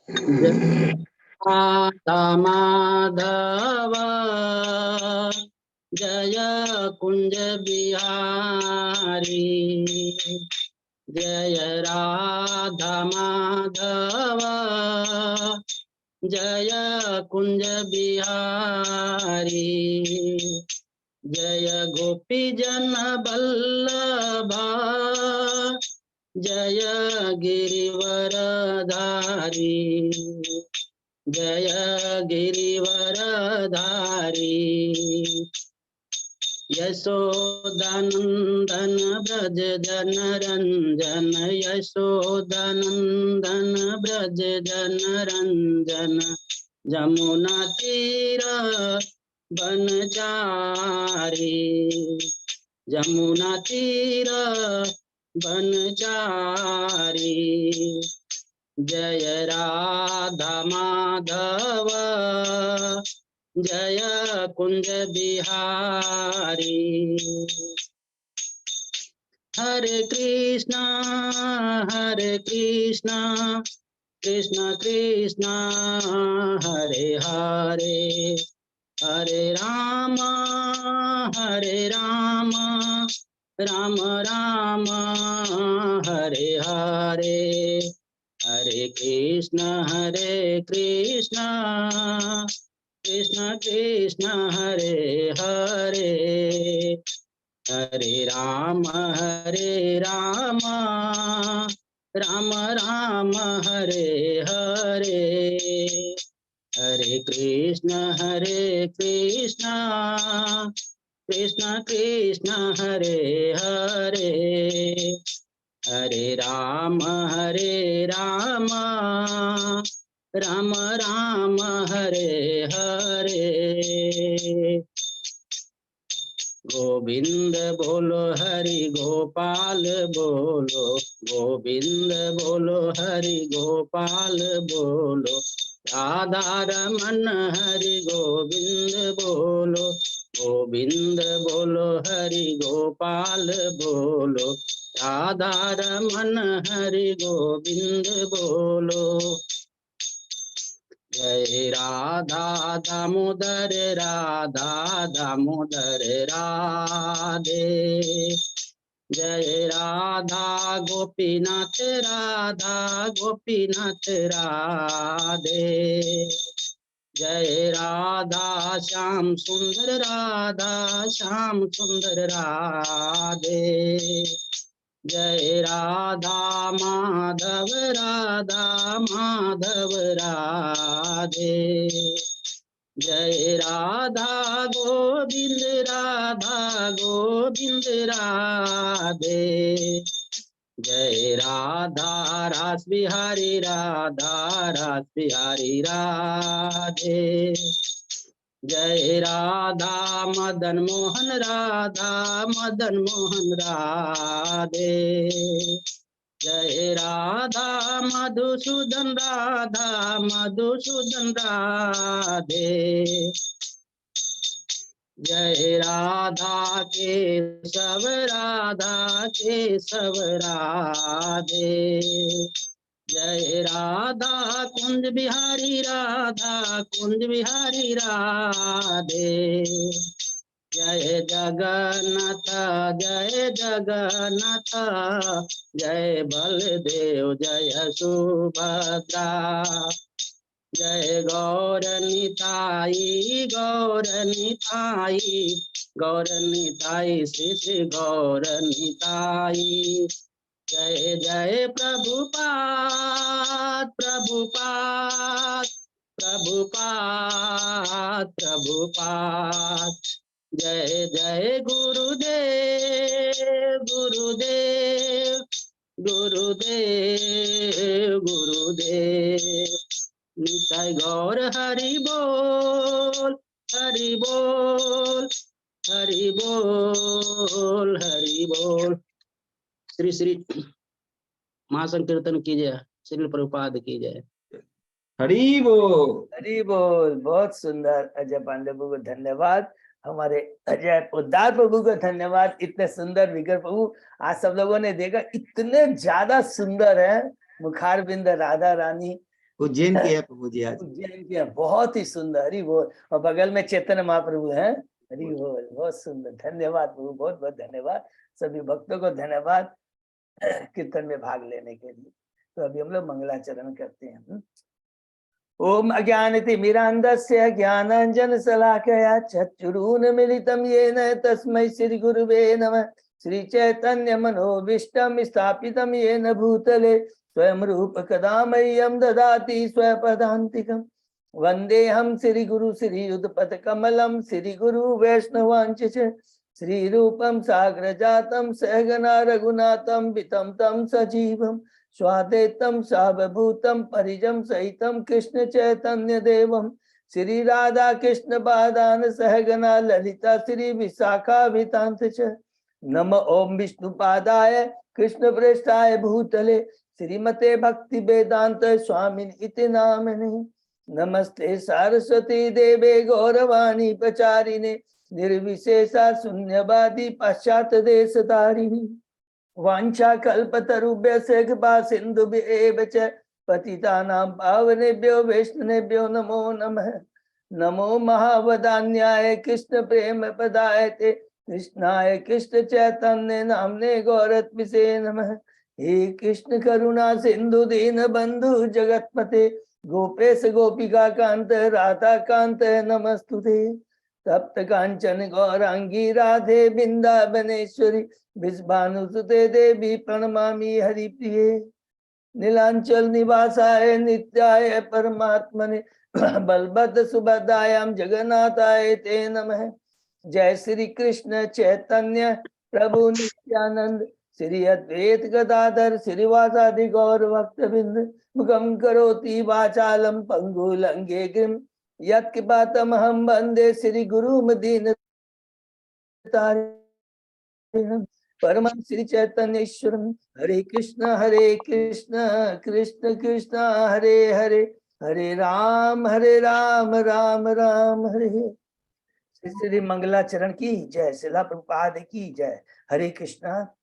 जय राधा माधव जय कुंज बिहारी। जय राधा माधव जय कुंज बिहारी। जय गोपी जन बल्लभा जय गिरिवरधारी। जय गिरिवरधारी। यशोदानंदन ब्रज जन रंजन। यशोदानंदन ब्रज जन रंजन। जमुना तीर बनचारी। जमुना तीर बनचारी। जय राधा माधव जय कुंज बिहारी। हरे कृष्णा कृष्ण कृष्ण हरे हरे। हरे राम राम राम हरे हरे। हरे कृष्ण कृष्ण कृष्ण हरे हरे। हरे राम राम राम हरे हरे। हरे कृष्ण कृष्ण कृष्ण हरे हरे। हरे राम राम राम हरे हरे। गोविंद बोलो हरि गोपाल बोलो। गोविंद बोलो हरि गोपाल बोलो। राधा रमन हरि गोविंद बोलो। गोविंद बोलो हरि गोपाल बोलो। राधा रमन हरि गोविंद बोलो। जय राधा दामोदर राधा दामोदर राधे। जय राधा गोपीनाथ राधा गोपीनाथ राधे। जय राधा श्याम सुंदर राधा श्याम सुंदर राधे। जय राधा माधव राधे। जय राधा गोविंद राधे। जय राधा रास बिहारी राधे। जय राधा मदन मोहन राधे। जय राधा मधुसूदन राधे। जय राधा केशव राधे। जय राधा कुंज बिहारी राधे। जय जगन्नाथ जय बलदेव जय सुभद्रा। जय गौरनिताई श्री श्री गौरनिताई। जय जय प्रभुपाद। जय जय गुरुदेव। निताय गौर हरि बोल हरि बोल हरि बोल हरि बोल। श्री श्री महासंकीर्तन की जय। श्री प्रभुपाद की जय। हरि बोल हरि बोल। बहुत सुंदर अजय पांडे प्रभु को धन्यवाद। हमारे अजय पोद्दार प्रभु को धन्यवाद। इतने सुंदर विग्रह प्रभु आज सब लोगों ने देखा, इतने ज्यादा सुंदर है मुखार बिंद राधा रानी। उज्जैन की है प्रभु जी आज। उज्जैन की है, बहुत ही सुंदर, हरि बोल। और बगल में चैतन्य महाप्रभु हैं, हरि बोल, बहुत सुंदर। धन्यवाद प्रभु, बहुत बहुत धन्यवाद। सभी भक्तों को धन्यवाद कीर्तन में भाग लेने के लिए। तो अभी हम लोग मंगलाचरण करते हैं। ओम अज्ञानतिमिरान्धस्य ज्ञानाञ्जनशलाकया चक्षुरुन्मीलितं येन तस्मै श्रीगुरुवे नमः। श्रीचैतन्यमनोभीष्टं स्थापितं येन भूतले स्वयं रूप कदा मह्यं ददाति स्वपदान्तिकम्। वन्देऽहं श्रीगुरु श्रीयुतपथकमलं श्रीगुरु वैष्णवांच च श्रीरूपं साग्रजातं सहगना रघुनाथं वितं तं सजीवम् स्वाद्वैतं सावभूतं परिजं सहितं कृष्ण चैतन्य देवं श्री राधा कृष्ण पादान सहगना ललिता श्री विशाखाभितांत च। नम ओम विष्णुपादाय कृष्ण प्रेष्ठाय भूतले श्रीमते भक्ति वेदांत स्वामिन इति नामिने। नमस्ते सरस्वती देवे गौरवाणी प्रचारिणे निर्विशेषा शून्यवादी पाश्चात्य देशधारिणी। वाञ्छा कल्पतरुभ्यश्च कृपा सिन्धुभ्येव च पतितानां पावनेभ्यो वैष्णवेभ्यो नमो नमः। नमो महावदान्याय कृष्ण प्रेम पदाय ते कृष्णाय कृष्ण चैतन्य नामने गौरत्मिषे नमः। हे कृष्ण करुणा सिंधु दीन बंधु जगतपते गोपेश गोपिका कांत राधा कांत नमस्तुते। तप्त कांचन गौरांगी राधे वृंदावनेश्वरी विश्वानुसुते देवी प्रणमामि हरिप्रिये। नीलांचल निवासाय नित्याय परमात्मने बलभद्र सुभद्रायां जगन्नाथाय ते नमः। जय श्री कृष्ण चैतन्य प्रभु नित्यानंद श्री अद्वैत गदाधर श्रीवासादि गौर भक्तबिंद। मुखं करोति वाचालं पंगुलंघे गिरिं यत्कृपातमहं वन्दे श्री गुरुं दीनतारिणं परम श्री चैतन्येश्वरम। हरे कृष्ण कृष्ण कृष्ण हरे हरे, हरे राम राम राम हरे हरे। श्री मंगलाचरण की जय, शिला प्रभुपाद की जय। हरे कृष्णा।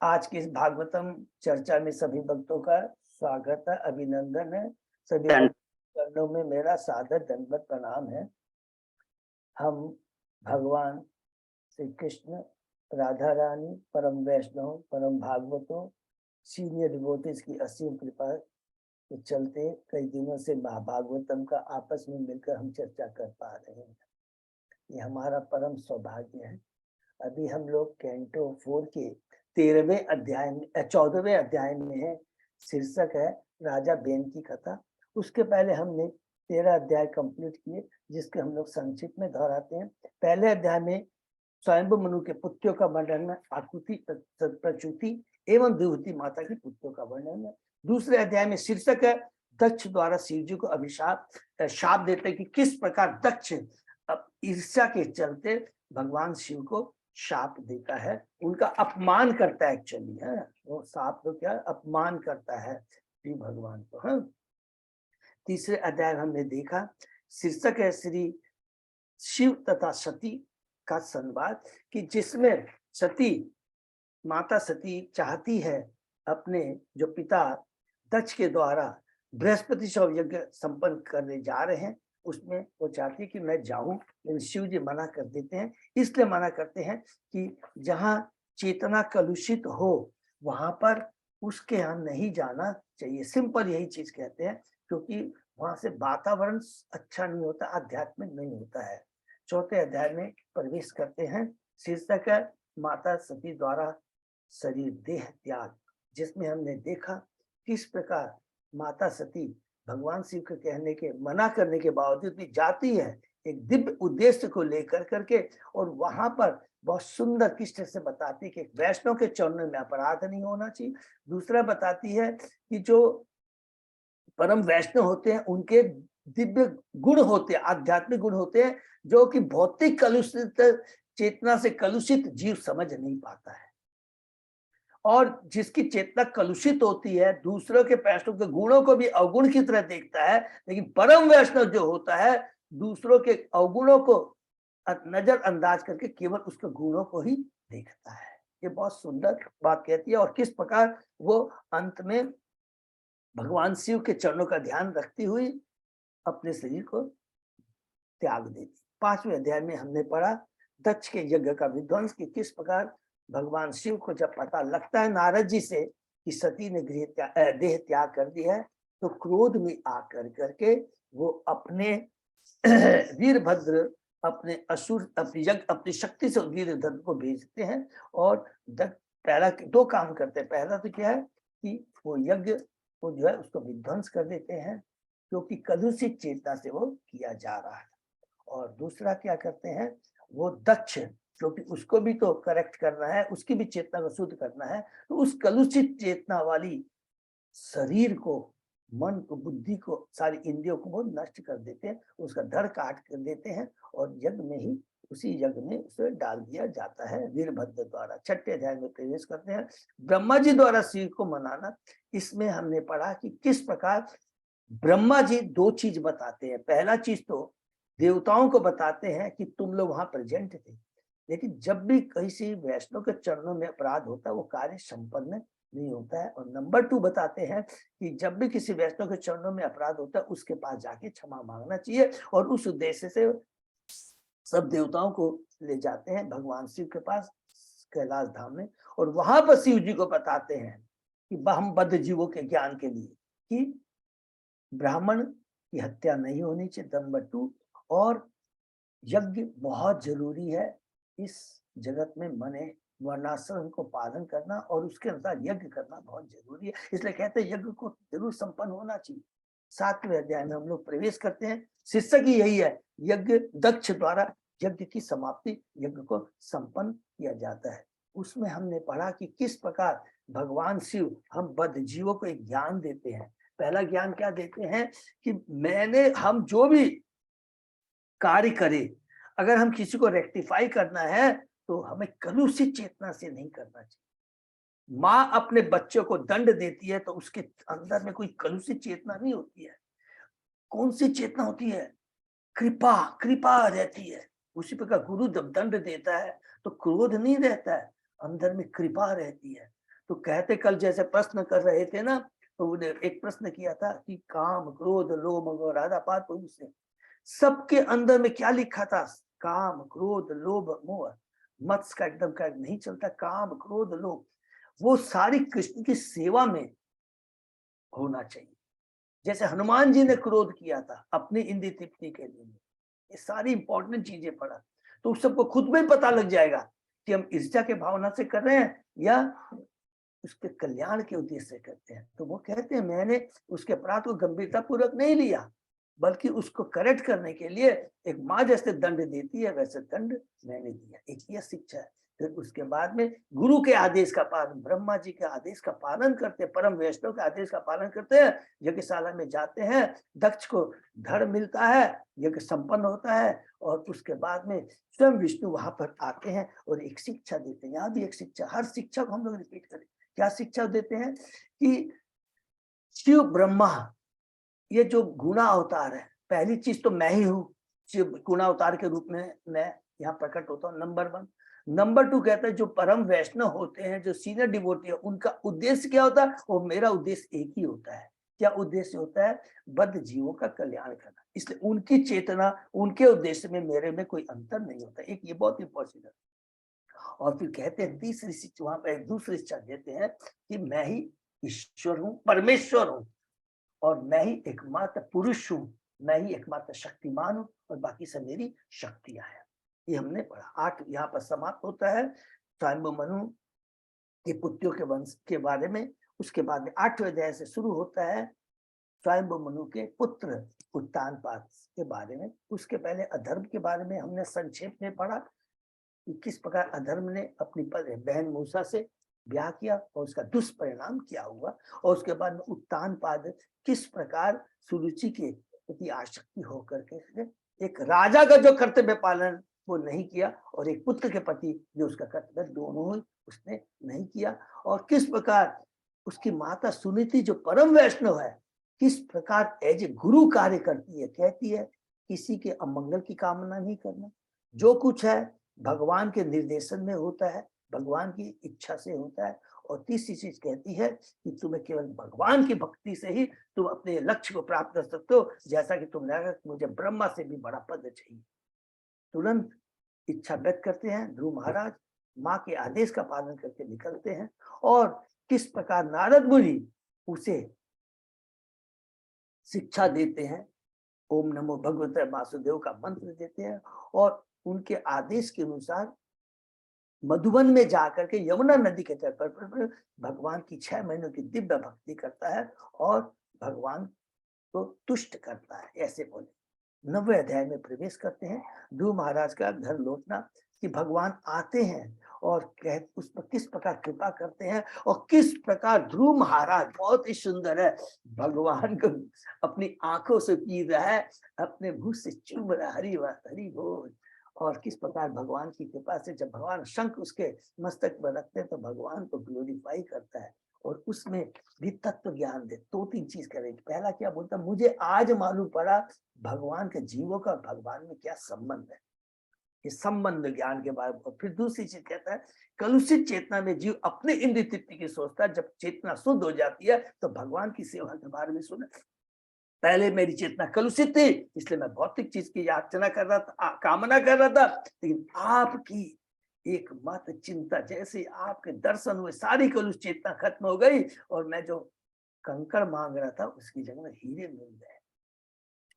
आज की इस भागवतम चर्चा में सभी भक्तों का स्वागत है, अभिनंदन है। सभी चरणों में मेरा सादर दंडवत प्रणाम है। हम भगवान श्री कृष्ण, राधा रानी, परम वैष्णव, परम भागवतों, सीनियर डिवोटीज की असीम कृपा के चलते कई दिनों से भागवतम का आपस में मिलकर हम चर्चा कर पा रहे हैं। ये हमारा परम सौभाग्य है। अभी हम लोग कैंटो 4 के 13वें अध्याय में 14वें अध्याय में है। शीर्षक है राजा बेन की कथा। उसके पहले हमने 13 अध्याय कंप्लीट किए, जिसके हम लोग संक्षिप्त में दोहराते हैं। पहले अध्याय में स्वयंभू मनु के पुत्रों का वर्णन है, आकुति, प्रचुति एवं विभूति माता की पुत्रों का वर्णन है। दूसरे अध्याय में शीर्षक है दक्ष द्वारा शिव जी को अभिशाप शाप देते कि किस प्रकार दक्ष ईर्ष्या के चलते भगवान शिव को शाप देता है, उनका अपमान करता है। एक्चुअली है वो शाप तो क्या, अपमान करता है श्री भगवान को। हाँ, तीसरे अध्याय हमने देखा, शीर्षक है श्री शिव तथा सती का संवाद, कि जिसमें सती, माता सती चाहती है अपने जो पिता दक्ष के द्वारा बृहस्पति शव यज्ञ संपन्न करने जा रहे हैं, उसमें वो चाहती है कि मैं जाऊं, लेकिन शिव जी मना कर देते हैं। इसलिए मना करते हैं कि जहां चेतना कलुषित हो वहां पर उसके यहाँ नहीं जाना चाहिए। सिंपल यही चीज कहते हैं, क्योंकि वहां से वातावरण अच्छा नहीं होता, आध्यात्मिक नहीं होता है। चौथे अध्याय में प्रवेश करते हैं। शीर्षक है माता सती द्वारा शरीर देह त्याग, जिसमें हमने देखा किस प्रकार माता सती भगवान शिव के कहने के, मना करने के बावजूद भी जाती है एक दिव्य उद्देश्य को लेकर करके, और वहां पर बहुत सुंदर किस तरह से बताती है कि वैष्णव के चरणों में अपराध नहीं होना चाहिए। दूसरा बताती है कि जो परम वैष्णव होते हैं उनके दिव्य गुण होते हैं, आध्यात्मिक गुण होते हैं, जो कि भौतिक कलुषित चेतना से कलुषित जीव समझ नहीं पाता है। और जिसकी चेतना कलुषित होती है दूसरों के वैष्णव के गुणों को भी अवगुण की तरह देखता है, लेकिन परम वैष्णव जो होता है दूसरों के अवगुणों को नजरअंदाज करके केवल उसके गुणों को ही देखता है। ये बहुत सुंदर बात कहती है। और किस प्रकार वो अंत में भगवान शिव के चरणों का ध्यान रखती हुई अपने शरीर को त्याग देती। 5वें अध्याय में हमने पढ़ा दक्ष के यज्ञ का विध्वंस की किस प्रकार भगवान शिव को जब पता लगता है नारद जी से कि सती ने देह त्याग कर दी है, तो क्रोध में आकर करके वो अपने वीरभद्र अपने असुर अपनी शक्ति से वीरभद्र को भेजते हैं और पहला 2 काम करते हैं। पहला तो क्या है कि वो यज्ञ को जो है उसको विध्वंस कर देते हैं, क्योंकि कलुषित चेतना से वो किया जा रहा है। और दूसरा क्या करते हैं, वो दक्ष, क्योंकि उसको भी तो करेक्ट करना है, उसकी भी चेतना को शुद्ध करना है, तो उस कलुषित चेतना वाली शरीर को, मन को, बुद्धि को, सारी इंद्रियों को वो नष्ट कर देते हैं, उसका धड़ काट कर देते हैं और यज्ञ में ही, उसी यज्ञ में उसे डाल दिया जाता है वीरभद्र द्वारा। 6ठे अध्याय में प्रवेश करते हैं, ब्रह्मा जी द्वारा शिव को मनाना। इसमें हमने पढ़ा कि किस प्रकार ब्रह्मा जी 2 चीज बताते हैं। पहला चीज तो देवताओं को बताते हैं कि तुम लोग वहां प्रेजेंट थे, लेकिन जब भी किसी वैष्णव के चरणों में अपराध होता है वो कार्य संपन्न नहीं होता है। और नंबर 2 बताते हैं कि जब भी किसी वैष्णव के चरणों में अपराध होता है उसके पास जाके क्षमा मांगना चाहिए, और उस उद्देश्य से सब देवताओं को ले जाते हैं भगवान शिव के पास कैलाश धाम में, और वहां पर शिव जी को बताते हैं कि हम बद्ध जीवों के ज्ञान के लिए कि ब्राह्मण की हत्या नहीं होनी चाहिए, नंबर 2, और यज्ञ बहुत जरूरी है इस जगत में, मने वर्णाश्रम को पालन करना और उसके अनुसार यज्ञ करना बहुत जरूरी है। इसलिए कहते हैं यज्ञ को जरूर संपन्न होना चाहिए। 7वें अध्याय में हम लोग प्रवेश करते हैं। शीर्षक ही यही है, यज्ञ दक्ष द्वारा यज्ञ की समाप्ति, यज्ञ को संपन्न किया जाता है। उसमें हमने पढ़ा कि किस प्रकार भगवान शिव हम बद्ध जीवों को एक ज्ञान देते हैं। पहला ज्ञान क्या देते हैं कि हम जो भी कार्य करें, अगर हम किसी को रेक्टिफाई करना है तो हमें कलुषित चेतना से नहीं करना चाहिए। माँ अपने बच्चों को दंड देती है तो उसके अंदर में कोई कलुषित चेतना नहीं होती है। कौन सी चेतना होती है? कृपा, कृपा रहती है। उसी प्रकार गुरु जब दंड देता है तो क्रोध नहीं रहता है, अंदर में कृपा रहती है। तो कहते, कल जैसे प्रश्न कर रहे थे ना, तो उन्हें एक प्रश्न किया था कि काम, क्रोध, लोभ और आदापात, तो उसने सबके अंदर में क्या लिखा था? काम, क्रोध, लोभ, मोह। मत्स्य का एकदम का नहीं चलता, काम, क्रोध, लोभ, वो सारी कृष्ण की सेवा में होना चाहिए। जैसे हनुमान जी ने क्रोध किया था अपनी इंद्रिय तृप्ति के लिए, ये सारी इंपॉर्टेंट चीजें पढ़ा तो सबको खुद में पता लग जाएगा कि हम ईर्ष्या के भावना से कर रहे हैं या उसके कल्याण के उद्देश्य से करते हैं। तो वो कहते हैं मैंने उसके अपराध को गंभीरता पूर्वक नहीं लिया, बल्कि उसको करेक्ट करने के लिए एक माँ जैसे दंड देती है वैसे दंड मैंने दिया। एक ये शिक्षा है। फिर उसके बाद में गुरु के आदेश का पालन, ब्रह्मा जी के आदेश का पालन करते हैं, परम वैष्णव के आदेश का पालन करते हैं, यज्ञशाला में जाते हैं, दक्ष को धड़ मिलता है, यज्ञ संपन्न होता है, और उसके बाद में स्वयं विष्णु वहां पर आते हैं और एक शिक्षा देते हैं। यहाँ भी एक शिक्षा, हर शिक्षा को हम लोग रिपीट करें। क्या शिक्षा देते हैं कि शिव ब्रह्मा ये जो गुणा अवतार है, पहली चीज तो मैं ही हूँ, शिव गुणा अवतार के रूप में मैं यहाँ प्रकट होता हूँ, नंबर 1। नंबर 2 कहता है जो परम वैष्णव होते हैं, जो सीनियर डिवोटी है, उनका उद्देश्य क्या होता है? और मेरा उद्देश्य एक ही होता है। क्या उद्देश्य होता है? बद्ध जीवों का कल्याण करना। इसलिए उनकी चेतना, उनके उद्देश्य में मेरे में कोई अंतर नहीं होता। एक ये बहुत इंपॉर्टेंट है। और फिर कहते हैं तीसरी शिक्षा, वहां पर दूसरी शिक्षा देते हैं कि मैं ही ईश्वर हूँ, परमेश्वर हूँ, और मैं ही एकमात्र पुरुष हूँ, मैं ही एकमात्र शक्तिमान हूँ, और बाकी सब मेरी शक्तियां हैं। ये हमने पढ़ा। 8 यहाँ पर समाप्त होता है स्वयंभू मनु के पुत्रों के वंश के बारे में। उसके बाद में 8वें अध्याय से शुरू होता है स्वयंभू मनु के पुत्र उत्तानपाद के बारे में। उसके पहले अधर्म के बारे में हमने संक्षेप में पढ़ा कि किस प्रकार अधर्म ने अपनी बहन मूसा से ब्याह किया और उसका दुष्परिणाम क्या हुआ, और उसके बाद में उत्तानपाद किस प्रकार सुरुचि के प्रति आसक्ति होकर के एक राजा का जो कर्तव्य पालन वो नहीं किया, और एक पुत्र के प्रति जो उसका कर्तव्य, दोनों ही उसने नहीं किया। और किस प्रकार उसकी माता सुनीति जो परम वैष्णव है, किस प्रकार एज ए गुरु कार्य करती है। कहती है किसी के अमंगल की कामना नहीं करना, जो कुछ है भगवान के निर्देशन में होता है, भगवान की इच्छा से होता है, और तीसरी चीज कहती है कि तुम्हें केवल भगवान की भक्ति से ही तुम अपने लक्ष्य को प्राप्त कर सकते हो। जैसा कि तुमने कहा मुझे ब्रह्मा से भी बड़ा पद चाहिए, तुरंत इच्छा व्यक्त करते हैं ध्रुव महाराज, माँ के आदेश का पालन करके निकलते हैं। और किस प्रकार नारद मुनि उसे शिक्षा देते हैं, ओम नमो भगवते वासुदेव का मंत्र देते हैं, और उनके आदेश के अनुसार मधुबन में जाकर के यमुना नदी के तट पर भगवान की 6 महीनों की दिव्य भक्ति करता है और भगवान को तुष्ट करता है। ऐसे बोले 9वें अध्याय में प्रवेश करते हैं। ध्रुव महाराज का घर लौटना, कि भगवान आते हैं और उस पर किस प्रकार कृपा करते हैं, और किस प्रकार ध्रुव महाराज बहुत ही सुंदर है, भगवान को अपनी आंखों से पी रहा है, अपने मुंह से चूम रहा, हरि हरि बोल। और किस प्रकार भगवान की कृपा से जब भगवान शंख उसके मस्तक पर रखते हैं तो भगवान को ग्लोरीफाई करता है और उसमें भी तत्व ज्ञान दे। 2-3 चीज करेंगे। पहला क्या बोलता, मुझे आज मालूम पड़ा भगवान के जीवों का भगवान में क्या संबंध है, इस संबंध ज्ञान के बारे में। फिर दूसरी चीज कहता है, कलुषित चेतना में जीव अपने इंद्रिय तृप्ति की सोचता है, जब चेतना शुद्ध हो जाती है तो भगवान की सेवा के बारे में सुने। पहले मेरी चेतना कलुषित थी, इसलिए मैं भौतिक चीज की याचना कर रहा था, कामना कर रहा था, लेकिन आपकी एकमात्र चिंता, जैसे आपके दर्शन हुए सारी कलुष चेतना खत्म हो गई और मैं जो कंकड़ मांग रहा था उसकी जगह में हीरे मिल गए।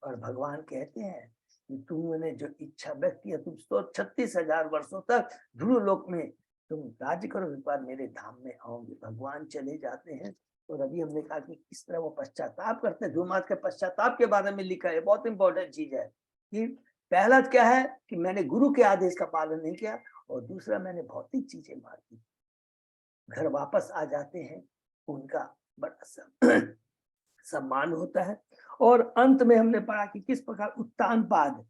और भगवान कहते हैं कि तुमने जो इच्छा व्यक्त की है, तुम तो 36,000 वर्षों तक ध्रुव लोक में तुम राज्य करो, एक बार मेरे धाम में आओगे। भगवान चले जाते हैं। और अभी हमने कहा कि किस तरह वो पश्चाताप करते हैं। ध्रुव महाराज के पश्चाताप के बारे में लिखा है, बहुत इंपॉर्टेंट चीज है कि पहला क्या है कि मैंने गुरु के आदेश का पालन नहीं किया, और दूसरा मैंने भौतिक चीजें मार दी। घर वापस आ जाते हैं, उनका बड़ा सम्मान होता है। और अंत में हमने पढ़ा कि किस प्रकार उत्तानपाद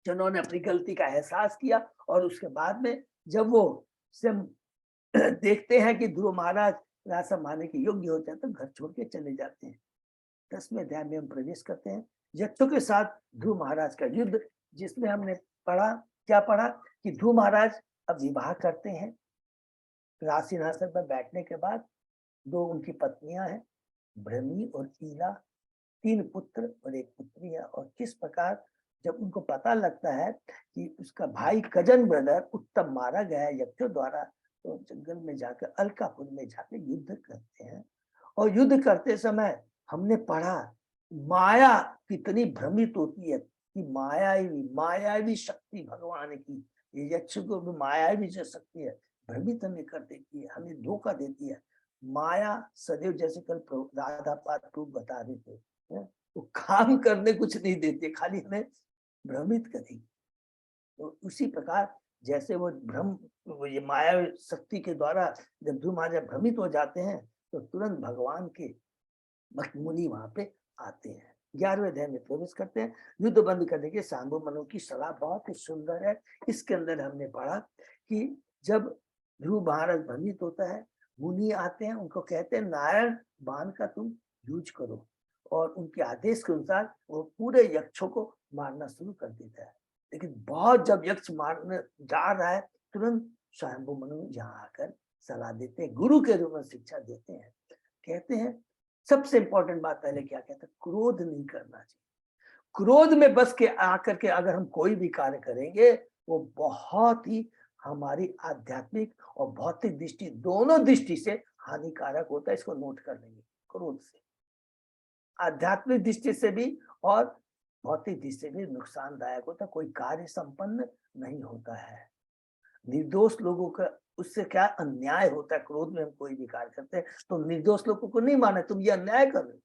जिन्होंने अपनी गलती का एहसास किया, और उसके बाद में जब वो देखते हैं कि ध्रुव महाराज राजा माने के योग्य होते हैं तो घर छोड़ के चले जाते हैं। 10वें अध्याय में हम प्रवेश करते हैं, यक्षों के साथ ध्रुव महाराज का युद्ध, जिसमें हमने पढ़ा, क्या पढ़ा कि ध्रुव महाराज अब विवाह करते हैं। राज सिंहासन पर बैठने के बाद 2 उनकी पत्नियां हैं, भ्रमी और ईला, 3 पुत्र और 1 पुत्री है। और किस प्रकार जब उनको पता लगता है कि उसका भाई कजन ब्रदर उत्तम मारा गया है यक्षों द्वारा, तो जंगल में जाकर अलकापुर में जाकर युद्ध करते हैं। और युद्ध करते समय हमने पढ़ा माया कितनी भ्रमित होती है, कि मायावी शक्ति भगवान की, ये यक्ष को भी मायावी जो शक्ति है भ्रमित हमें कर देती है, हमें धोखा देती है। माया सदैव, जैसे कल राधा पाद बता रहे थे, वो काम करने कुछ नहीं देती, खाली हमें भ्रमित करेगी। तो उसी प्रकार जैसे वो ये माया शक्ति के द्वारा जब ध्रुव महाराज भ्रमित हो जाते हैं तो तुरंत भगवान के भक्त मुनि वहां पे आते हैं। 11वें अध्याय में प्रवेश करते हैं। युद्ध बंद करने के सांबो मनु की सलाह बहुत ही सुंदर है। इसके अंदर हमने पढ़ा कि जब ध्रुव महाराज भ्रमित होता है, मुनि आते हैं, उनको कहते हैं नारायण बाण का तुम यूज करो, और उनके आदेश के अनुसार वो पूरे यक्षों को मारना शुरू कर देता है। लेकिन बहुत जब यक्ष मारने जा रहा है, तुरंत स्वयंभू मनु यहाँ आकर सलाह देते हैं, गुरु के रूप में शिक्षा देते हैं। कहते हैं सबसे इंपॉर्टेंट बात पहले क्या कहते हैं, क्रोध नहीं करना चाहिए। क्रोध में बस के आकर के अगर हम कोई भी कार्य करेंगे वो बहुत ही हमारी आध्यात्मिक और भौतिक दृष्टि, दोनों दृष्टि से हानिकारक होता है। इसको नोट कर लेंगे। क्रोध से आध्यात्मिक दृष्टि से भी और भौतिक दृष्टि से भी नुकसानदायक होता है। कोई कार्य संपन्न नहीं होता है। निर्दोष लोगों का उससे क्या अन्याय होता है। क्रोध में हम कोई भी कार्य करते हैं तो निर्दोष लोगों को नहीं माने, तुम ये अन्याय कर रहे हो।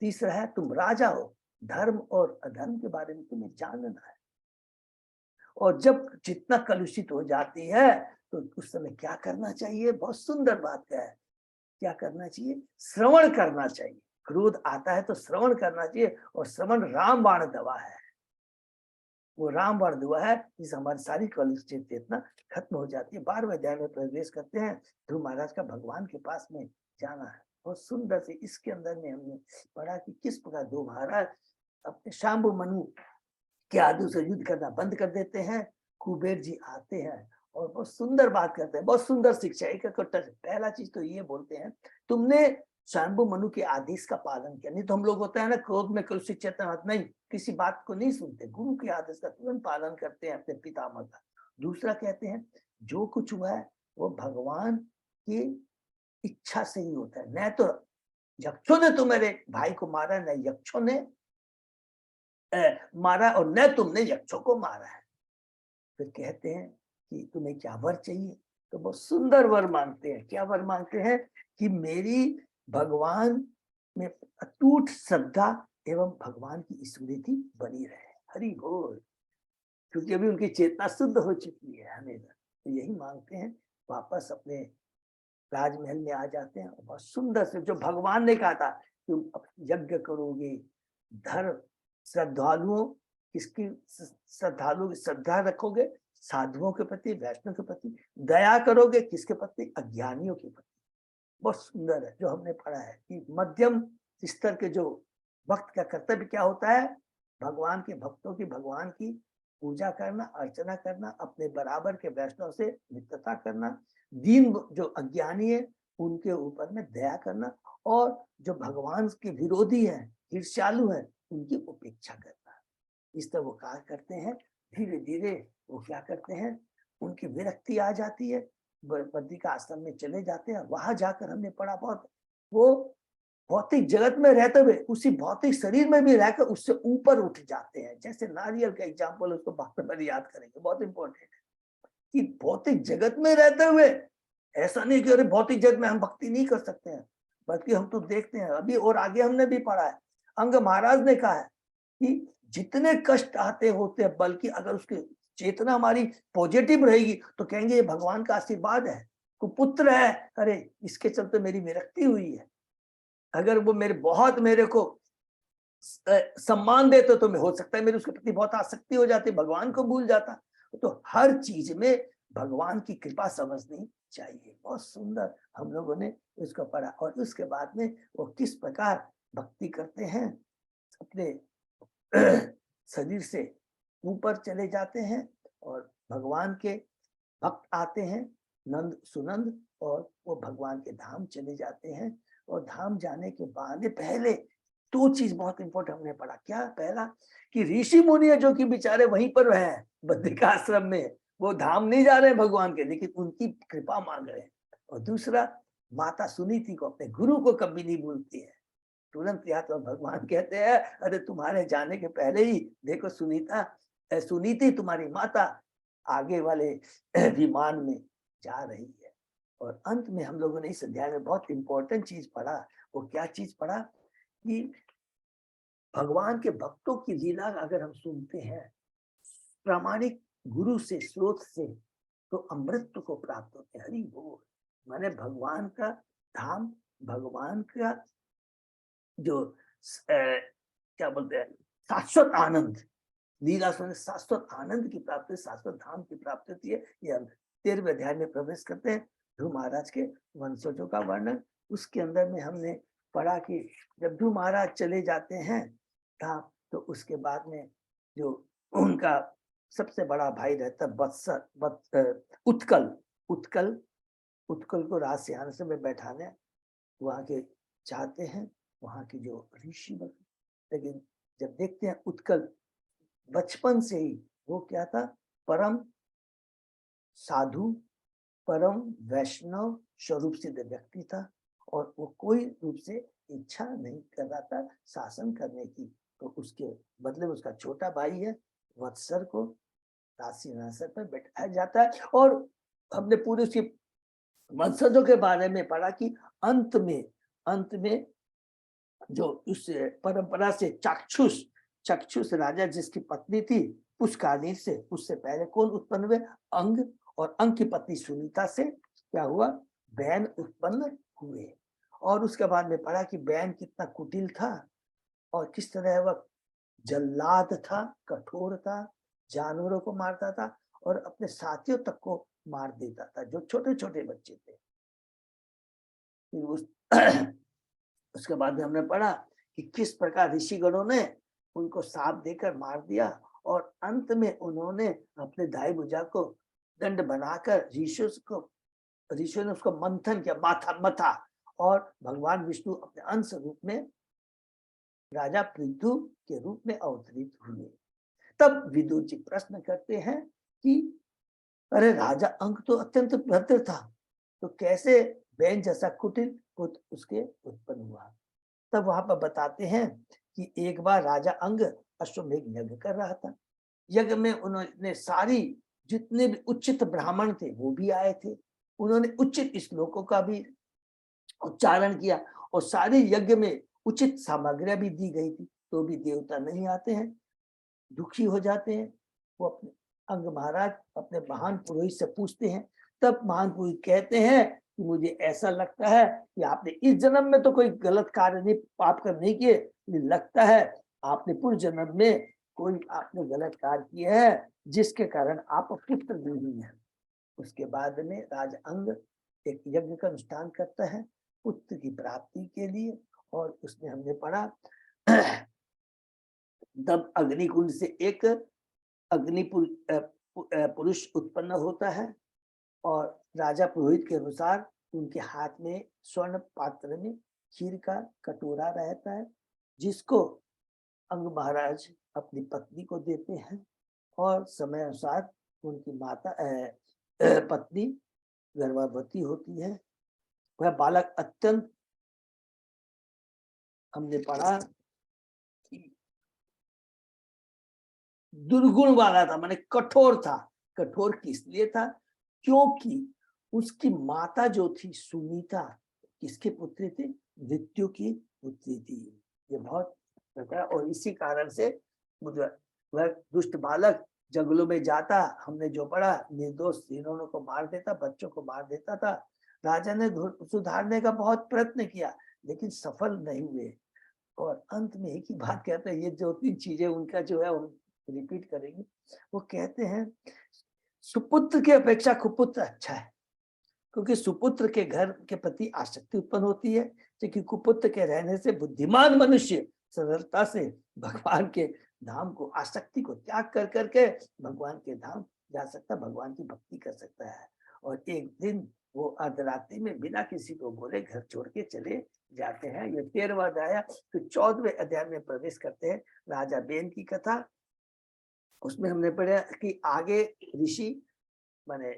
तीसरा है तुम राजा हो, धर्म और अधर्म के बारे में तुम्हें जानना है। और जब जितना कलुषित हो जाती है तो उस समय क्या करना चाहिए, बहुत सुंदर बात है। क्या करना चाहिए, श्रवण करना चाहिए। क्रोध आता है तो श्रवण करना चाहिए, और श्रवण रामबाण दवा है। वो रामबाण दवा है जिससे हमारी सारी कलुषित चेतना खत्म हो जाती है। 12वें अध्याय में प्रवेश करते हैं। ध्रुव महाराज का भगवान के पास में जाना है, बहुत सुंदर से। इसके अंदर में हमने पढ़ा कि किस प्रकार ध्रुव महाराज अपने शांभु मनु के आदू से युद्ध करना बंद कर देते हैं। कुबेर जी आते हैं और बहुत सुंदर बात करते हैं, बहुत सुंदर शिक्षा। एक पहला चीज तो ये बोलते हैं, तुमने स्वयंभू मनु के आदेश का पालन किया। नहीं तो हम लोग होते हैं ना, क्रोध में कलुषित चेतन, नहीं, किसी बात को नहीं सुनते, गुरु के आदेश का तुरंत पालन करते हैं, अपने पितामह का। दूसरा कहते हैं जो कुछ हुआ है वो भगवान की इच्छा से ही होता है, न तो यक्षों ने तुम्हारे भाई को मारा, न यक्षों ने मारा, और न तुमने यक्षों को मारा है। फिर कहते हैं कि तुम्हें क्या वर चाहिए, तो बहुत सुंदर वर मांगते हैं। क्या वर मांगते हैं? कि मेरी भगवान में अटूट श्रद्धा एवं भगवान की स्मृति बनी रहे। हरि बोल। क्योंकि अभी उनकी चेतना शुद्ध हो चुकी है हमेशा, तो यही मांगते हैं। वापस अपने राजमहल में आ जाते हैं और बहुत सुंदर से, जो भगवान ने कहा था तुम यज्ञ करोगे, धर्म श्रद्धालुओं किसकी, श्रद्धालुओं की श्रद्धा रखोगे, साधुओं के प्रति, वैष्णव के प्रति, दया करोगे किसके प्रति, अज्ञानियों के प्रति। बहुत सुंदर है जो हमने पढ़ा है कि मध्यम स्तर के जो भक्त का कर्तव्य क्या होता है, भगवान के भक्तों की, भगवान की पूजा करना, अर्चना करना, अपने बराबर के वैष्णव से मित्रता करना, दीन जो अज्ञानी है उनके ऊपर में दया करना, और जो भगवान के विरोधी है, ईर्ष्यालु है, उनकी उपेक्षा करना। इस तरह वो कार्य करते हैं। धीरे धीरे वो क्या करते हैं, उनकी विरक्ति आ जाती है, बद्रिका आश्रम में चले जाते हैं। वहां जाकर हमने पढ़ा बहुत, वो भौतिक जगत में रहते हुए उसी भौतिक शरीर में भी रहकर उससे ऊपर उठ जाते हैं। जैसे नारियल का एग्जाम्पल, उसको बार बार याद करेंगे, बहुत इंपॉर्टेंट है कि भौतिक जगत में रहते हुए ऐसा नहीं कि अरे भौतिक जगत में हम भक्ति नहीं कर सकते हैं, बल्कि हम तो देखते हैं अभी और आगे हमने भी पढ़ा है, अंग महाराज ने कहा है कि जितने कष्ट आते होते हैं, बल्कि अगर उसकी चेतना हमारी पॉजिटिव रहेगी तो कहेंगे ये भगवान का आशीर्वाद है, कुपुत्र है, अरे इसके चलते मेरी विरक्ति हुई है। अगर वो मेरे को सम्मान देते तो मैं, हो सकता है मेरी उसके प्रति बहुत आसक्ति हो जाती, भगवान को भूल जाता। तो हर चीज में भगवान की कृपा समझनी चाहिए। बहुत सुंदर हम लोगों ने उसको पढ़ा। और उसके बाद में वो किस प्रकार भक्ति करते हैं, अपने शरीर से ऊपर चले जाते हैं और भगवान के भक्त आते हैं, नंद सुनंद, और वो भगवान के धाम चले जाते हैं। और धाम जाने के बाद पहले दो चीज बहुत इंपॉर्टेंट हमने पढ़ा। क्या? पहला कि ऋषि मुनि जो कि बेचारे वहीं पर हैं बद्रिका आश्रम में, वो धाम नहीं जा रहे हैं भगवान के, लेकिन उनकी कृपा मांग रहे हैं। और दूसरा, माता सुनीति को, अपने गुरु को कभी नहीं भूलती है, तुरंत याद। और भगवान कहते हैं अरे तुम्हारे जाने के पहले ही देखो सुनीति तुम्हारी माता आगे वाले विमान में जा रही है। और अंत में हम लोगों ने इस अध्याय में बहुत इंपॉर्टेंट चीज पढ़ा। वो क्या चीज पढ़ा? कि भगवान के भक्तों की लीला अगर हम सुनते हैं प्रामाणिक गुरु से, स्रोत से, तो अमृत को प्राप्त होते हैं। हरि बोल। माने भगवान का धाम, भगवान का जो क्या बोलते हैं, शाश्वत आनंद, लीला सुन शाश्वत आनंद की प्राप्ति, शाश्वत धाम की प्राप्ति होती है। ये 13वें अध्याय में प्रवेश करते हैं, ध्रुव महाराज के वंशजों का वर्णन। उसके अंदर में हमने पढ़ा कि जब ध्रुव महाराज चले जाते हैं धाम, तो उसके बाद में जो उनका सबसे बड़ा भाई रहता उत्कल को राज सिंहासन में बैठाने वहां के चाहते हैं, वहां के जो ऋषि, लेकिन जब देखते हैं उत्कल बचपन से ही वो क्या था, परम साधु, परम वैष्णव स्वरूप सिद्ध व्यक्ति था, और वो कोई रूप से इच्छा नहीं कर रहा था शासन करने की। तो उसके बदले में उसका छोटा भाई है वत्सर को राजसिंहासन पर बैठाया जाता है। और हमने पूरे उसके वंशजों के बारे में पढ़ा कि अंत में जो उस परंपरा से चक्षुष राजा जिसकी पत्नी थी पुष्कानी से, उससे पहले कौन उत्पन्न हुए? अंग, और अंग की पत्नी सुनीता से क्या हुआ? बैन उत्पन्न हुए। और उसके बाद में पढ़ा कि बैन कितना कुटिल था और किस तरह वह जल्लाद था, कठोर था, जानवरों को मारता था और अपने साथियों तक को मार देता था जो छोटे छोटे बच्चे थे। उसके बाद में हमने पढ़ा कि किस प्रकार ऋषिगणों ने उनको साप देकर मार दिया, और अंत में उन्होंने अपने दाई भुजा को दंड बनाकर ऋषियों ने उसको मंथन किया, मथा, और भगवान विष्णु अपने अंश रूप में राजा पृथु के रूप में अवतरित हुए। तब विदुर जी प्रश्न करते हैं कि अरे राजा अंक तो अत्यंत भद्र था, तो कैसे बैन जैसा कुटिल पुत्र उसके उत्पन्न हुआ। तब वहां पर बताते हैं कि एक बार राजा अंग अश्वमेघ यज्ञ कर रहा था। यज्ञ में उन्होंने सारी जितने भी उचित ब्राह्मण थे वो भी आए थे, उन्होंने उचित श्लोकों का भी उच्चारण किया और सारे यज्ञ में उचित सामग्रियां भी दी गई थी, तो भी देवता नहीं आते हैं, दुखी हो जाते हैं। वो अपने अंग महाराज अपने महान पुरोहित से पूछते हैं। तब महान पुरोहित कहते हैं कि मुझे ऐसा लगता है कि आपने इस जन्म में तो कोई गलत कार्य नहीं, पाप कर नहीं किए, लगता है आपने पूर्व जन्म में कोई आपने गलत कार्य किया है जिसके कारण आप पुत्र नहीं है। उसके बाद में राजा अंग एक यज्ञ का अनुष्ठान करता है पुत्र की प्राप्ति के लिए, और उसमें हमने पढ़ा तब अग्निकुंड से एक अग्नि पुरुष उत्पन्न होता है, और राजा पुरोहित के अनुसार उनके हाथ में स्वर्ण पात्र में खीर का कटोरा रहता है, जिसको अंग महाराज अपनी पत्नी को देते हैं, और समय अनुसार उनकी माता पत्नी गर्भवती होती है। वह बालक अत्यंत हमने पढ़ा दुर्गुण वाला था, माने कठोर था। कठोर किस लिए था? क्योंकि उसकी माता जो थी सुनीता किसके पुत्री थी? मृत्यु की पुत्री थी। ये बहुत पता, और इसी कारण से वह दुष्ट बालक जंगलों में जाता, हमने जो पढ़ा निर्दोष हिरणों को मार देता, बच्चों को मार देता था। राजा ने सुधारने का बहुत प्रयत्न किया लेकिन सफल नहीं हुए, और अंत में एक ही बात कहते हैं, ये जो तीन चीजें उनका जो है रिपीट करेंगे। वो कहते हैं सुपुत्र की अपेक्षा कुपुत्र अच्छा है, क्योंकि सुपुत्र के घर के प्रति आसक्ति उत्पन्न होती है, क्योंकि कुपुत्र के रहने से बुद्धिमान मनुष्य सरलता से भगवान के धाम को, आसक्ति को त्याग कर करके भगवान के धाम जा सकता, भगवान की भक्ति कर सकता है। और एक दिन वो अर्धरात्रि में बिना किसी को बोले घर छोड़ के चले जाते हैं। ये 13वां अध्याय। तो 14वें अध्याय में प्रवेश करते हैं, राजा बेन की कथा। उसमें हमने पढ़ा कि आगे ऋषि माने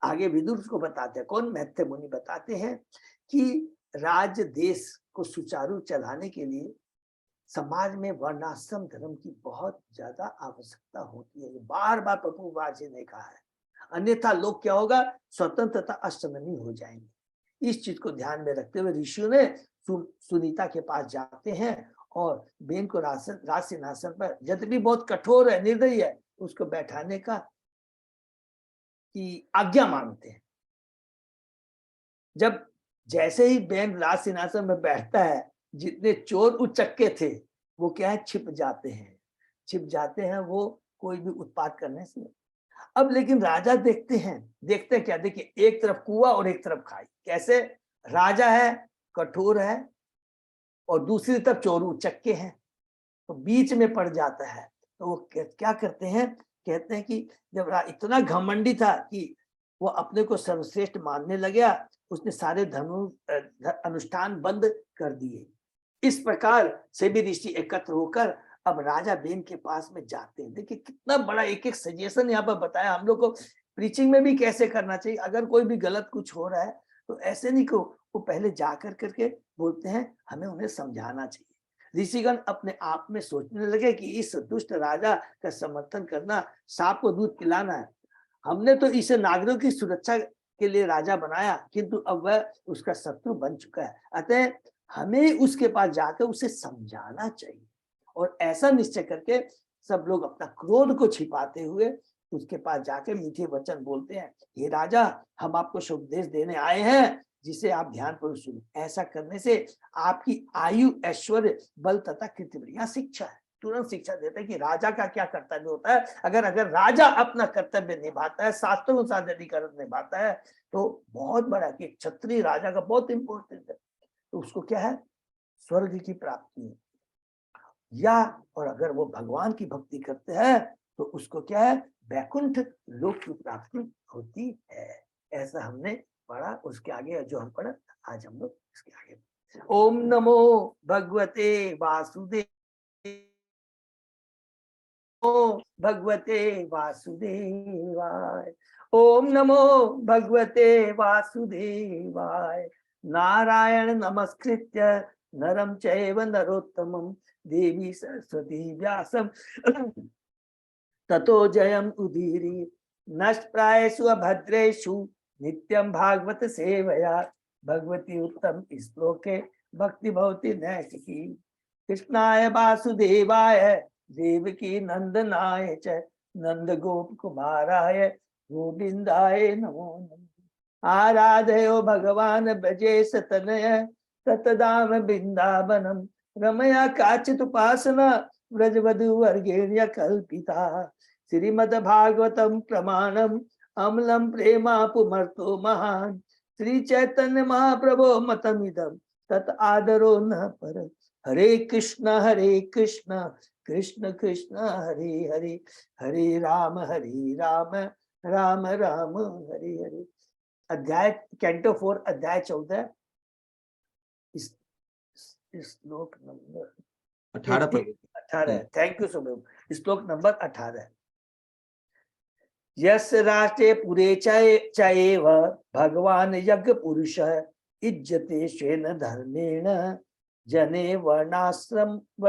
आगे विदुर को बताते हैं, कौन? मैत्रेय मुनि बताते हैं कि राज देश को सुचारू चलाने के लिए समाज में वर्णाश्रम धर्म की बहुत ज्यादा आवश्यकता होती है। बार बार प्रभुपाद जी ने कहा है, अन्यथा लोग क्या होगा, स्वतंत्रता अष्टमी हो जाएंगे। इस चीज को ध्यान में रखते हुए ऋषियों ने सुनीता के पास जाते हैं और बेन को राज सिंहासन पर, यद्यपि बहुत कठोर है, निर्दयी है, उसको बैठाने का की आज्ञा मांगते हैं। जब जैसे ही बेन राज सिंहासन में बैठता है, जितने चोर उचक्के थे वो क्या है, छिप जाते हैं वो कोई भी उत्पात करने से। अब लेकिन राजा देखते हैं क्या, देखिए एक तरफ कुआं और एक तरफ खाई। कैसे? राजा है, कठोर है, और दूसरी तरफ चोर उचक्के हैं, तो बीच में पड़ जाता है। तो वो क्या करते हैं, कहते हैं कि जब इतना घमंडी था कि वो अपने को सर्वश्रेष्ठ मानने लगा, उसने सारे धर्म अनुष्ठान बंद कर दिए। इस प्रकार से भी ऋषि एकत्र होकर अब राजा बेन के पास में जाते हैं। देखिए कितना बड़ा एक एक सजेशन यहाँ पर बताया हम लोग को, प्रीचिंग में भी कैसे करना चाहिए। अगर कोई भी गलत कुछ हो रहा है तो ऐसे नहीं को वो पहले जाकर करके बोलते हैं, हमें उन्हें समझाना चाहिए। ऋषिगण अपने आप में सोचने लगे कि इस दुष्ट राजा का समर्थन करना, सांप को दूध पिलाना है। हमने तो इसे नागरिकों की सुरक्षा के लिए राजा बनाया, किंतु अब वह उसका शत्रु बन चुका है। अतः हमें उसके पास जाकर उसे समझाना चाहिए। और ऐसा निश्चय करके सब लोग अपना क्रोध को छिपाते हुए उसके पास जाके मीठे वचन बोलते हैं, हे राजा, हम आपको उपदेश देने आए हैं जिसे आप ध्यान पूर्वक सुने। ऐसा करने से आपकी आयु, ऐश्वर्य, बल तथा कीर्ति बढ़ेगी। यहाँ शिक्षा है, तुरंत शिक्षा देता है कि राजा का क्या कर्तव्य होता है। अगर राजा अपना कर्तव्य निभाता है, शास्त्रों अनुसार यदि कर्तव्य निभाता है, तो बहुत बड़ा कि क्षत्रिय राजा का बहुत इंपॉर्टेंट है, तो उसको क्या है, स्वर्ग की प्राप्ति है। या और अगर वो भगवान की भक्ति करते हैं तो उसको क्या है, वैकुंठ लोक की प्राप्ति होती है। ऐसा हमने पढ़ा। उसके आगे जो हम पढ़ा आज हम लोग इसके आगे। ओम नमो भगवते वासुदेव, ओम भगवते वासुदेवाय, ओम नमो भगवते वासुदेवाय। नारायण नमस्कृत्य नरं चैव नरोत्तमं देवी सरस्वती व्यासं ततो जयम् उदीरयेत्। नष्टप्रायेषु अभद्रेषु नित्यं भागवत सेवया भगवती उत्तम श्लोके भक्ति भवति नैतिकी। कृष्णाय वासुदेवाय देवकी नंदनाय च नंद गोप कुमाराय गोविंदाय नमो नमः। आराधयो भगवान ब्रजेश तनय ततदाम बिंदावनम रमया काचित उपासना व्रजवधु वर्गेण्य कल्पिता। श्रीमद् भागवतम प्रमाणम अमलम प्रेमा पुमर्तो महान श्री चैतन्य महाप्रभो मतमिदम तत् आदरो न पर। हरे कृष्ण कृष्ण कृष्ण हरे हरे, हरे राम राम राम हरे हरे। अध्याय कैंटो 4 अध्याय 14 श्लोक number 18। Thank you so much. श्लोक नंबर 18। यस राष्ट्रे पुरे चैव भगवान यज्ञ पुरुष इज्जते श्वेन धर्मेण जने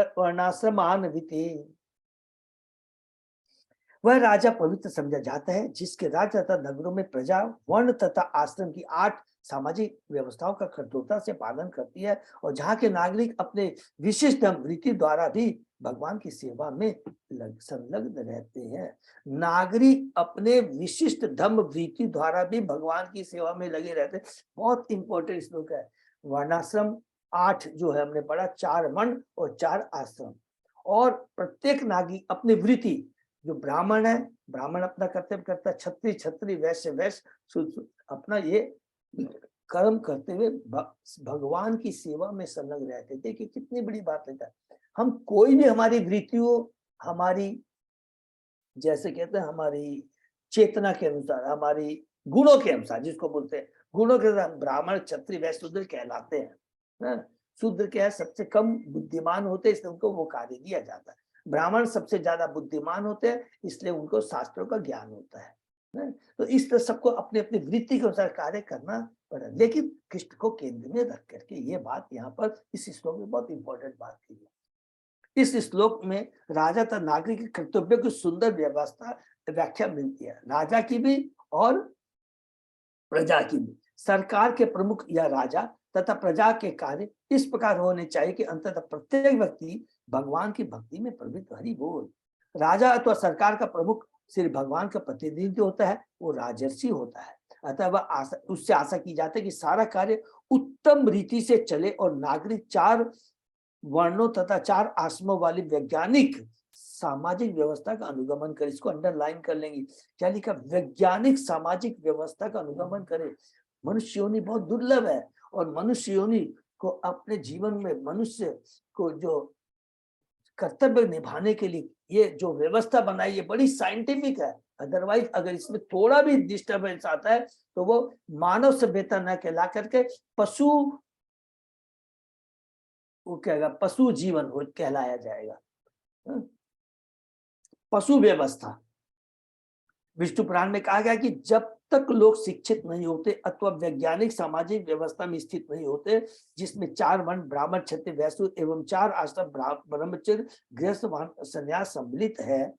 वर्णाश्रमान विते। वह राजा पवित्र समझा जाता है जिसके राज्य तथा नगरों में प्रजा वर्ण तथा आश्रम की 8 सामाजिक व्यवस्थाओं का कठोरता से पालन करती है और जहाँ के नागरिक अपने विशिष्ट रीति द्वारा भी भगवान की सेवा में संलग्न रहते हैं। नागरिक अपने विशिष्ट धर्म रीति द्वारा भी भगवान की सेवा में लगे रहते हैं। बहुत इंपॉर्टेंट श्लोक है। वर्णाश्रम 8 जो है हमने पढ़ा, 4 वर्ण और 4 आश्रम, और प्रत्येक नागरिक अपनी वृत्ति, जो ब्राह्मण है ब्राह्मण अपना कर्तव्य करता है, क्षत्रिय क्षत्रिय, वैश्य वैश्य अपना ये कर्म करते हुए भगवान की सेवा में संलग्न रहते। देखिए कितनी बड़ी बात है। हम कोई भी हमारी वृत्तियों, हमारी जैसे कहते हैं हमारी चेतना के अनुसार, हमारी गुणों के अनुसार, जिसको बोलते हैं गुणों के अनुसार ब्राह्मण क्षत्रिय वैश्य शूद्र कहलाते हैं। शूद्र क्या है, सबसे कम बुद्धिमान होते हैं, इसलिए उनको वो कार्य दिया जाता है। ब्राह्मण सबसे ज्यादा बुद्धिमान होते हैं, इसलिए उनको शास्त्रों का ज्ञान होता है। तो इस तरह सबको अपने अपनी वृत्ति के अनुसार कार्य करना पड़ा, लेकिन कृष्ण को केंद्र में रख करके ये बात यहाँ पर इस श्लोक में बहुत इंपॉर्टेंट बात की है। इस श्लोक में राजा तथा नागरिक के कर्तव्य की सुंदर व्यवस्था व्याख्या मिलती है, राजा की भी और प्रजा की भी। सरकार के प्रमुख या राजा तथा प्रजा के कार्य इस प्रकार होने चाहिए कि अंततः प्रत्येक व्यक्ति भगवान की भक्ति में प्रवृत्त। हरि बोल। राजा अथवा सरकार का प्रमुख सिर्फ भगवान का प्रतिनिधि होता है, वो राजर्षि होता है। अतः वह उससे आशा की जाती है कि सारा कार्य उत्तम रीति से चले और नागरिक 4 वर्णों तथा 4 आश्रमों वाली वैज्ञानिक सामाजिक व्यवस्था का अनुगमन करे। इसको अंडरलाइन कर लेंगे, क्या लिखा, वैज्ञानिक सामाजिक व्यवस्था का अनुगमन करे। मनुष्य योनि बहुत दुर्लभ है और मनुष्य योनि को अपने जीवन में मनुष्य को जो कर्तव्य निभाने के लिए ये जो व्यवस्था बनाई है बड़ी साइंटिफिक है। अदरवाइज अगर इसमें थोड़ा भी डिस्टर्बेंस आता है तो वो मानव सभ्यता न कहला करके पशु, वो कहेगा पशु जीवन हो कहलाया जाएगा, पशु व्यवस्था। विष्णु पुराण में कहा गया कि जब तक लोग शिक्षित नहीं होते अथवा वैज्ञानिक सामाजिक व्यवस्था में स्थित नहीं होते जिसमें 4 वर्ण ब्राह्मण क्षत्रिय वैश्य एवं 4 आश्रम ब्रह्मचर्य गृहस्थ संन्यास सम्मिलित है,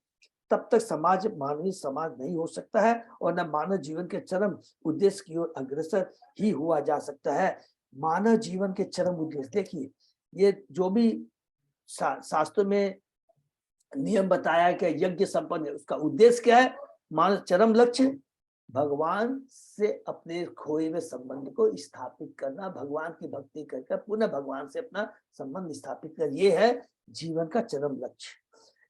तब तक समाज मानवीय समाज नहीं हो सकता है और न मानव जीवन के चरम उद्देश्य की ओर अग्रसर ही हुआ जा सकता है। मानव जीवन के चरम उद्देश्य, देखिए ये जो भी शास्त्रों में नियम बताया कि यज्ञ संपन्न है, उसका उद्देश्य क्या है? मानव चरम लक्ष्य भगवान से अपने खोए हुए संबंध को स्थापित करना, भगवान की भक्ति करके पुनः भगवान से अपना संबंध स्थापित कर, ये है जीवन का चरम लक्ष्य।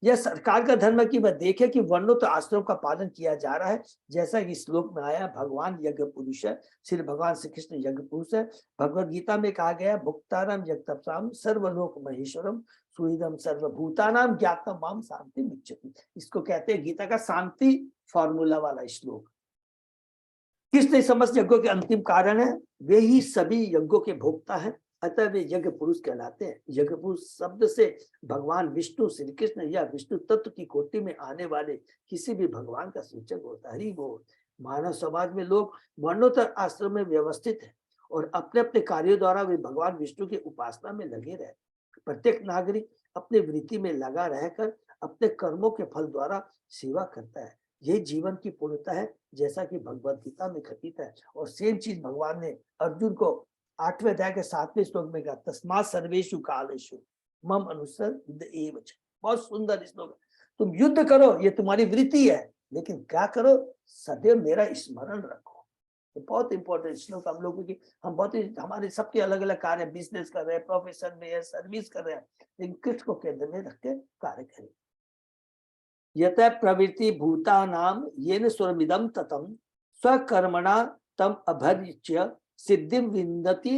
यह सरकार का धर्म है कि वह देखे कि वर्णों तो आश्रम का पालन किया जा रहा है, जैसा कि श्लोक में आया, भगवान यज्ञ पुरुष है, श्री भगवान श्री कृष्ण यज्ञ पुरुष है। भगवद गीता में कहा गया, भुक्ताराम यज्ञतपसाम सर्वलोक महेश्वरम सुहृदम सर्वभूतानाम ज्ञातम माम शांति मिच्छति। इसको कहते हैं गीता का शांति फॉर्मूला वाला श्लोक। कृष्ण समस्त यज्ञों के अंतिम कारण है, वे ही सभी यज्ञों के भोक्ता है, अतः वे यज्ञ पुरुष कहलाते हैं। यज्ञ पुरुष शब्द से भगवान विष्णु, श्री कृष्ण या विष्णु तत्व की कोटि में आने वाले किसी भी भगवान का सूचक होता है। हरि बोल। मानव समाज में लोग वर्णोत्तर आश्रम में व्यवस्थित है और अपने अपने कार्यों द्वारा वे भगवान विष्णु की उपासना में लगे रहे। प्रत्येक नागरिक अपनी वृत्ति में लगा रहकर अपने कर्मों के फल द्वारा सेवा करता है। यही जीवन की पूर्णता है, जैसा कि भगवद गीता में कथित है। और सेम चीज भगवान ने अर्जुन को 8वें अध्याय के 7वें श्लोक में कहा, तस्मात् सर्वेषु कालेषु मम अनुसर एव च। बहुत सुंदर श्लोक है। तुम युद्ध करो, ये तुम्हारी वृत्ति है, लेकिन क्या करो, सदैव मेरा स्मरण रखो। तो बहुत इंपॉर्टेंट श्लोक हम लोगों की, हम बहुत ही, हमारे सबके अलग अलग कार्य, बिजनेस कर रहे हैं, प्रोफेशन में है, सर्विस कर रहे हैं, लेकिन कृष्ण को केंद्र में रख के कार्य करें। यत प्रवृत्ति भूतानाम येन स्वरमिदं ततम स्वकर्मणा तम अभर्च्य सिद्धिं विन्दति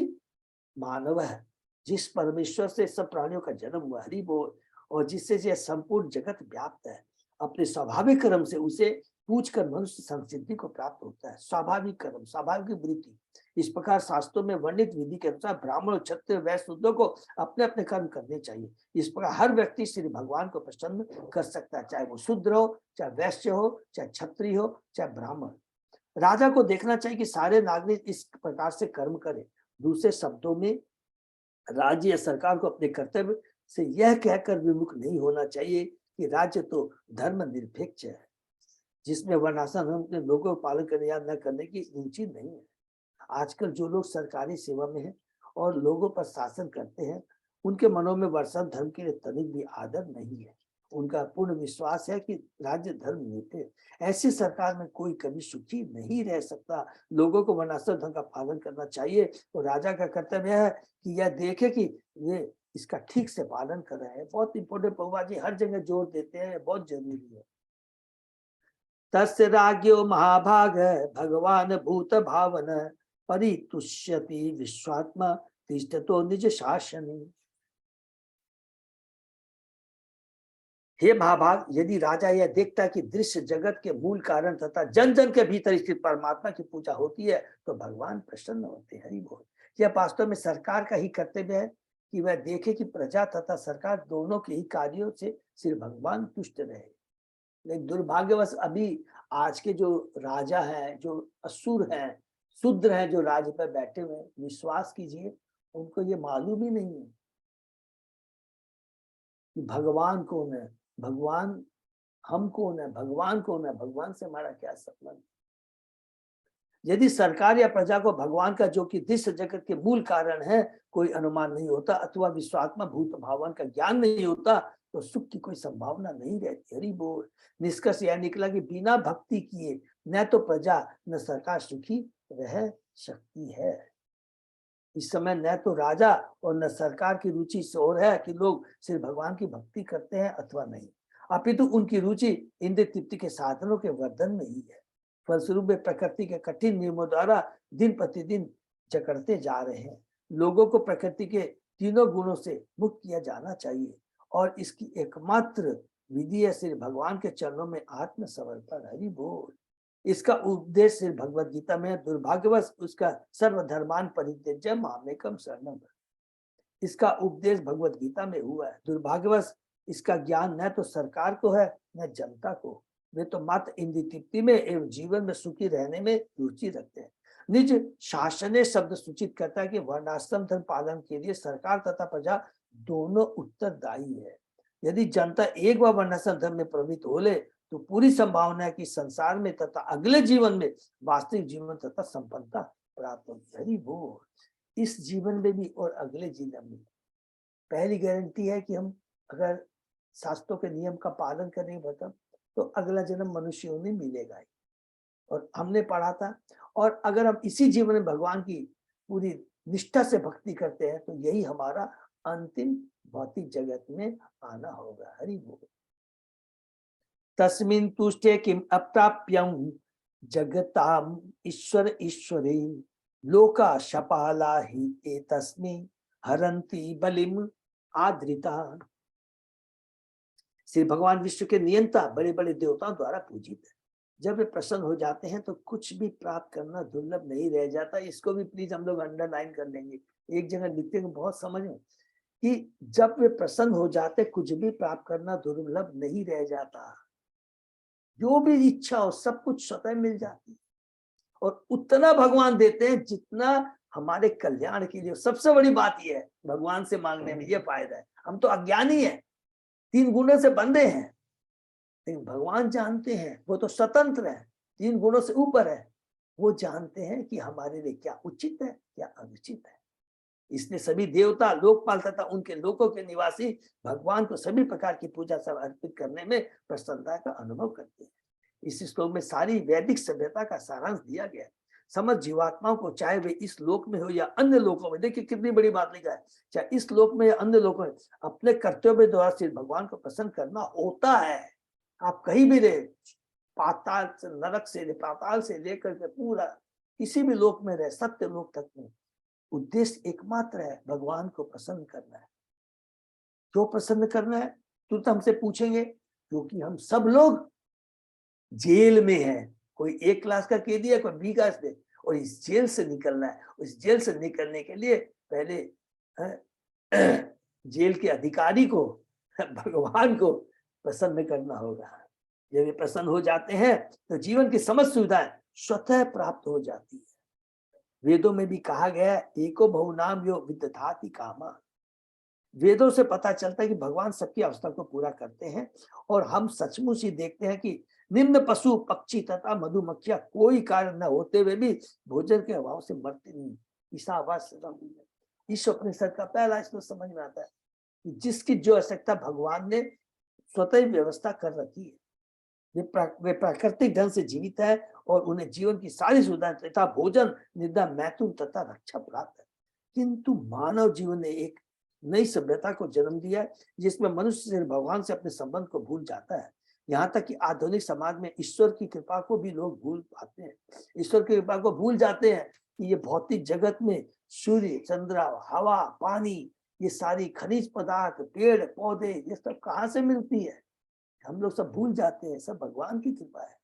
मानव है। जिस परमेश्वर से सब प्राणियों का जन्म हुआ, हरि बोल, और जिससे यह संपूर्ण जगत व्याप्त है, अपने स्वाभाविक कर्म से उसे पूछकर मनुष्य संसिद्धि को प्राप्त होता है। स्वाभाविक कर्म, स्वाभाविक वृत्ति। इस प्रकार शास्त्रों में वर्णित विधि के अनुसार ब्राह्मण, क्षत्रिय, वैश्य, शूद्र को अपने अपने कर्म करने चाहिए। इस प्रकार हर व्यक्ति श्री भगवान को प्रसन्न कर सकता है, चाहे वो शूद्र हो, चाहे वैश्य हो, चाहे क्षत्रिय हो, चाहे ब्राह्मण। राजा को देखना चाहिए कि सारे नागरिक इस प्रकार से कर्म करें। दूसरे शब्दों में, राज्य या सरकार को अपने कर्तव्य से यह कहकर विमुख नहीं होना चाहिए कि राज्य तो धर्म निरपेक्ष है, जिसमें वर्णाश्रम के लोगों को पालन करने या न करने की रुचि नहीं है। आजकल जो लोग सरकारी सेवा में हैं और लोगों पर शासन करते हैं, उनके मनों में वर्णाश्रम धर्म के लिए तनिक भी आदर नहीं है। उनका पूर्ण विश्वास है कि राज्य धर्म निरपेक्ष। ऐसी सरकार में कोई कभी सुखी नहीं रह सकता। लोगों को वर्णाश्रम धर्म का पालन करना चाहिए। तो राजा का कर्तव्य है कि यह देखे कि वे इसका ठीक से पालन कर रहे हैं। बहुत इंपॉर्टेंट, प्रभुपाद जी हर जगह जोर देते हैं, बहुत जरूरी है। तस्य राज्ञो महाभाग भगवान भूत भावन परितुष्यति विश्वात्मा तिष्ठतो निज शासने। हे महाभाग, यदि राजा यह देखता है कि दृश्य जगत के मूल कारण तथा जन जन के भीतर स्थित परमात्मा की पूजा होती है, तो भगवान प्रसन्न होते हैं। हरि बोल। यह वास्तव में सरकार का ही कर्तव्य है कि वह देखे कि प्रजा तथा सरकार दोनों के ही कार्यों से श्री भगवान तुष्ट रहे। लेकिन दुर्भाग्यवश अभी आज के जो राजा हैं, जो असुर हैं, शूद्र हैं, जो राज्य पर बैठे हुए हैं, विश्वास कीजिए उनको ये मालूम ही नहीं है कि भगवान कौन है, भगवान हम कौन है, भगवान कौन है, भगवान से हमारा क्या संबंध। यदि सरकार या प्रजा को भगवान का, जो कि दृश्य जगत के मूल कारण है, कोई अनुमान नहीं होता अथवा विश्वात्मा भूत भावन का ज्ञान नहीं होता, तो सुख की कोई संभावना नहीं रहती। हरि बोल। निष्कर्ष यह निकला कि बिना भक्ति किए न तो प्रजा न सरकार सुखी रह सकती है। इस समय न तो राजा और न सरकार की रुचि इस ओर है कि लोग श्री भगवान की भक्ति करते हैं अथवा नहीं, अपितु उनकी रुचि इंद्रिय तृप्ति के साधनों के वर्धन में ही है। फलस्वरूप वे प्रकृति के कठिन नियमों द्वारा दिन प्रतिदिन जकड़ते जा रहे हैं। लोगों को प्रकृति के तीनों गुणों से मुक्त किया जाना चाहिए और इसकी एकमात्र विधि है श्री भगवान के चरणों में आत्मसमर्पण। हरि बोल। इसका उपदेश श्री भगवद गीता में। दुर्भाग्यवश उसका सर्वधर्मान परित्यज्य मामेकम शरणम, इसका उपदेश भगवद गीता में हुआ है। दुर्भाग्यवश इसका ज्ञान न तो सरकार को है न जनता को। वे तो मात्र इंद्रिय तृप्ति में एवं जीवन में सुखी रहने में रुचि रखते हैं। निज शासने शब्द सूचित करता है कि वर्णाश्रम धर्म पालन के लिए सरकार तथा प्रजा दोनों उत्तरदायी है। यदि जनता एक बार वर्णाश्रम धर्म में प्रवृत्त हो ले, तो पूरी संभावना है कि संसार में तथा अगले जीवन में वास्तविक जीवन तथा संपन्नता प्राप्त होगी। हरि बोल। इस जीवन में भी और अगले जीवन में पहली गारंटी है कि हम अगर शास्त्रों के नियम का पालन करेंगे बता, तो अगला जन्म मनुष्य में मिलेगा ही। और हमने पढ़ा था, और अगर हम इसी जीवन में भगवान की पूरी निष्ठा से भक्ति करते हैं, तो यही हमारा अंतिम भौतिक जगत में आना होगा। हरि बोल। तस्मिन् तुष्टे किम अप्राप्यं जगताम ईश्वर ईश्वरे लोका शपाला हि एतस्मै हरन्ति बलिम आद्रिता। श्री भगवान विश्व के नियंता बड़े बड़े देवताओं द्वारा पूजित है। जब वे प्रसन्न हो जाते हैं तो कुछ भी प्राप्त करना दुर्लभ नहीं रह जाता। इसको भी प्लीज हम लोग अंडरलाइन कर लेंगे, एक जगह लिखते हैं बहुत समझ में, कि जब वे प्रसन्न हो जाते कुछ भी प्राप्त करना दुर्लभ नहीं रह जाता। जो भी इच्छा हो सब कुछ स्वतः मिल जाती है, और उतना भगवान देते हैं जितना हमारे कल्याण के लिए। सबसे बड़ी बात यह है भगवान से मांगने में, यह फायदा है। हम तो अज्ञानी हैं, 3 गुणों से बंधे हैं, लेकिन भगवान जानते हैं, वो तो स्वतंत्र है, 3 गुणों से ऊपर है। वो जानते हैं कि हमारे लिए क्या उचित है क्या अनुचित है। इसलिए सभी देवता, लोकपाल तथा उनके लोकों के निवासी भगवान को सभी प्रकार की पूजा सब अर्पित करने में प्रसन्नता का अनुभव करते हैं। इस श्लोक में सारी वैदिक सभ्यता का सारांश दिया गया है। समस्त जीवात्माओं को, चाहे वे इस लोक में हो या अन्य लोकों में, देखिए कितनी बड़ी बात लिखा है, चाहे इस लोक में या अन्य लोकों में, अपने कर्तव्य द्वारा श्री भगवान को प्रसन्न करना होता है। आप कहीं भी रहे, पाताल से, नरक से, पाताल से लेकर के पूरा किसी भी लोक में रहे, सत्य लोक तक में, उद्देश्य एकमात्र है, भगवान को प्रसन्न करना है। क्यों प्रसन्न करना है? तुरंत हमसे पूछेंगे, क्योंकि हम सब लोग जेल में हैं। कोई 1 क्लास का कैदी है, कोई B क्लास में, और इस जेल से निकलना है। इस जेल से निकलने के लिए पहले जेल के अधिकारी को, भगवान को प्रसन्न करना होगा। जब ये प्रसन्न हो जाते हैं तो जीवन की समस्त सुविधाएं स्वतः प्राप्त हो जाती है। वेदों में भी कहा गया है, एको बहुनाम यो विदधाति कामा। वेदों से पता चलता है कि भगवान सबकी अवस्था को पूरा करते हैं, और हम सचमुच ही देखते हैं कि निम्न पशु पक्षी तथा मधुमक्खियां कोई कारण न होते हुए भी भोजन के अभाव से मरते नहीं। इस उपनिषद का पहला श्लोक समझ में आता है कि जिसकी जो आवश्यकता भगवान ने स्वतः व्यवस्था कर रखी है, वे प्राकृतिक ढंग से जीवित है, और उन्हें जीवन की सारी सुविधाएं तथा भोजन, निद्रा, मैथुन तथा रक्षा प्राप्त है। किंतु मानव जीवन ने एक नई सभ्यता को जन्म दिया है, जिसमें मनुष्य से भगवान से अपने संबंध को भूल जाता है। यहाँ तक कि आधुनिक समाज में ईश्वर की कृपा को भी लोग भूल पाते हैं। ईश्वर की कृपा को भूल जाते हैं कि ये भौतिक जगत में सूर्य, चंद्र, हवा, पानी, ये सारी खनिज पदार्थ, पेड़ पौधे, ये सब कहाँ से मिलती है। हम लोग सब भूल जाते हैं, सब भगवान की कृपा है।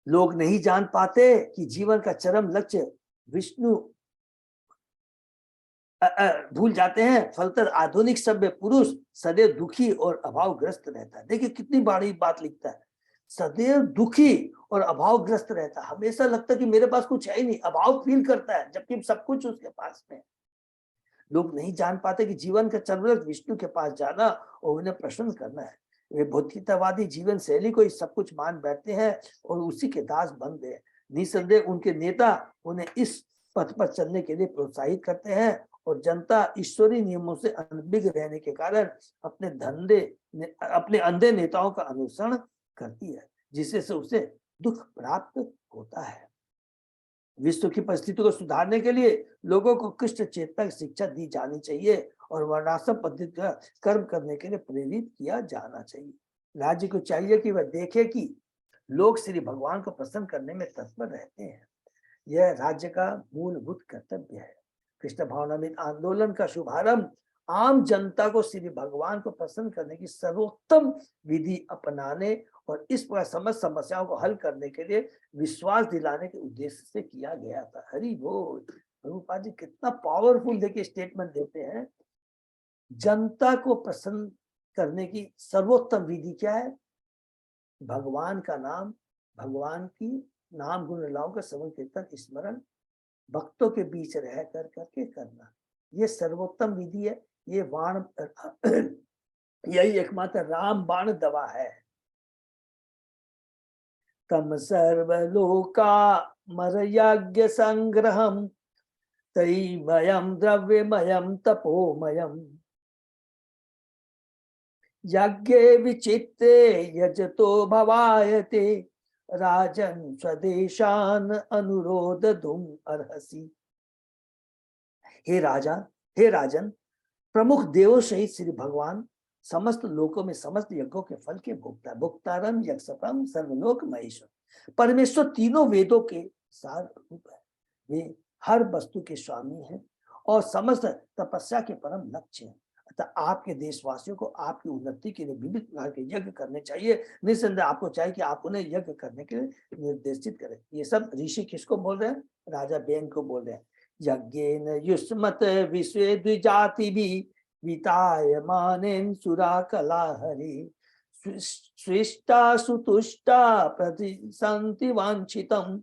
लोग नहीं जान पाते कि जीवन का चरम लक्ष्य विष्णु, भूल जाते हैं। फलतः आधुनिक सभ्य पुरुष सदैव दुखी और अभावग्रस्त रहता है। देखिए कितनी बड़ी बात लिखता है, सदैव दुखी और अभावग्रस्त रहता है। हमेशा लगता है कि मेरे पास कुछ है ही नहीं, अभाव फील करता है, जबकि सब कुछ उसके पास में। लोग नहीं जान पाते कि जीवन का चरम लक्ष्य विष्णु के पास जाना और उन्हें प्रसन्न करना है। वे भौतिकतावादी जीवन शैली को ही सब कुछ मान बैठते हैं और उसी के दास बन गए। निसंदेह उनके नेता उन्हें इस पथ पर चलने के लिए प्रोत्साहित करते हैं, और जनता ईश्वरीय नियमों से अनभिज्ञ रहने के कारण अपने अंधे नेताओं का अनुसरण करती है, जिससे उसे दुख प्राप्त होता है। विश्व की परिस्थिति को सुधारने के लिए लोगों को कृष्ण चेतना की शिक्षा दी जानी चाहिए, और वर्णाश्रम पद्धति का कर्म करने के लिए प्रेरित किया जाना चाहिए। राज्य को चाहिए कि वह देखे कि लोग श्री भगवान को प्रसन्न करने में तत्पर रहते हैं। यह राज्य का मूलभूत कर्तव्य है। कृष्ण भावनामृत आंदोलन का शुभारंभ आम जनता को श्री भगवान को प्रसन्न करने की सर्वोत्तम विधि अपनाने और इस प्रकार समस्त समस्याओं को हल करने के लिए विश्वास दिलाने के उद्देश्य से किया गया था। हरि बोल। प्रभुपाद जी कितना पावरफुल देखिए स्टेटमेंट देते हैं। जनता को प्रसन्न करने की सर्वोत्तम विधि क्या है? भगवान का नाम, भगवान की नाम गुण लीलाओं का श्रवण कीर्तन स्मरण भक्तों के बीच रह कर करके करना, ये सर्वोत्तम विधि है। ये बाण यही एकमात्र राम बाण दवा है। तम सर्वलोका मरयाज्ञ संग्रहम तैमयम द्रव्यमयम तपोमयम यज्ञे विचित्ते यजतो भवायते राजन स्वदेशान अनुरोधधुम अर्हसि। हे राजा, हे राजन, प्रमुख देवों सहित श्री भगवान समस्त लोकों में समस्त यज्ञों के फल के भोक्ता, भोक्तारम यक्षपम सर्वलोक महेश्वर। परमेश्वर तीनों वेदों के सार रूप है, वे हर वस्तु के स्वामी हैं और समस्त तपस्या के परम लक्ष्य हैं। अतः आपके देशवासियों को आपकी उन्नति के लिए विविध प्रकार के यज्ञ करने चाहिए। निस्संदेह आपको चाहिए कि आप उन्हें यज्ञ करने के लिए निर्देशित करें। ये सब ऋषि किसको बोल रहे हैं? राजा बेन को बोल रहे हैं। यज्ञेन युष्मत विश्वे द्विजाति भी वितायमानेन सुरा कला हरि स्विष्टा सुतुष्टा प्रतिसंति वांछितम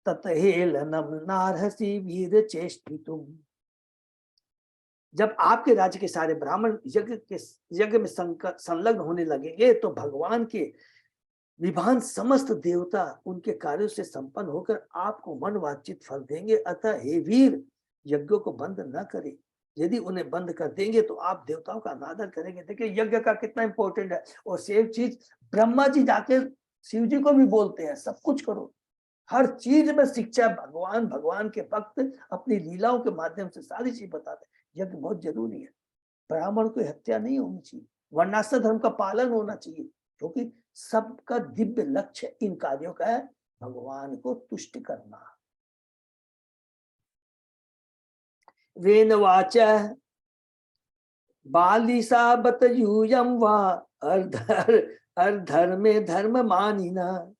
ततहेलनम नारहसि वीर चेष्टितुम। जब आपके राज्य के सारे ब्राह्मण यज्ञ में संलग्न होने लगेंगे तो भगवान के विभान समस्त देवता उनके कार्यों से संपन्न होकर आपको मनवांछित फल देंगे। अतः हे वीर, यज्ञों को बंद न करें। यदि उन्हें बंद कर देंगे तो आप देवताओं का अनादर करेंगे। देखिए यज्ञ का कितना इंपॉर्टेंट है। और सेम चीज ब्रह्मा जी जाके शिव जी को भी बोलते हैं, सब कुछ करो, हर चीज में शिक्षा। भगवान के भक्त अपनी लीलाओं के माध्यम से सारी चीज बताते हैं। यज्ञ बहुत जरूरी है। ब्राह्मण को हत्या नहीं होनी चाहिए, वर्णाश्रम धर्म का पालन होना चाहिए, क्योंकि सबका दिव्य लक्ष्य इन कार्यों का है, भगवान को तुष्ट करना। वेनवाच बालिसा बतयूयम वा अर्धर्मे धर्म मानिना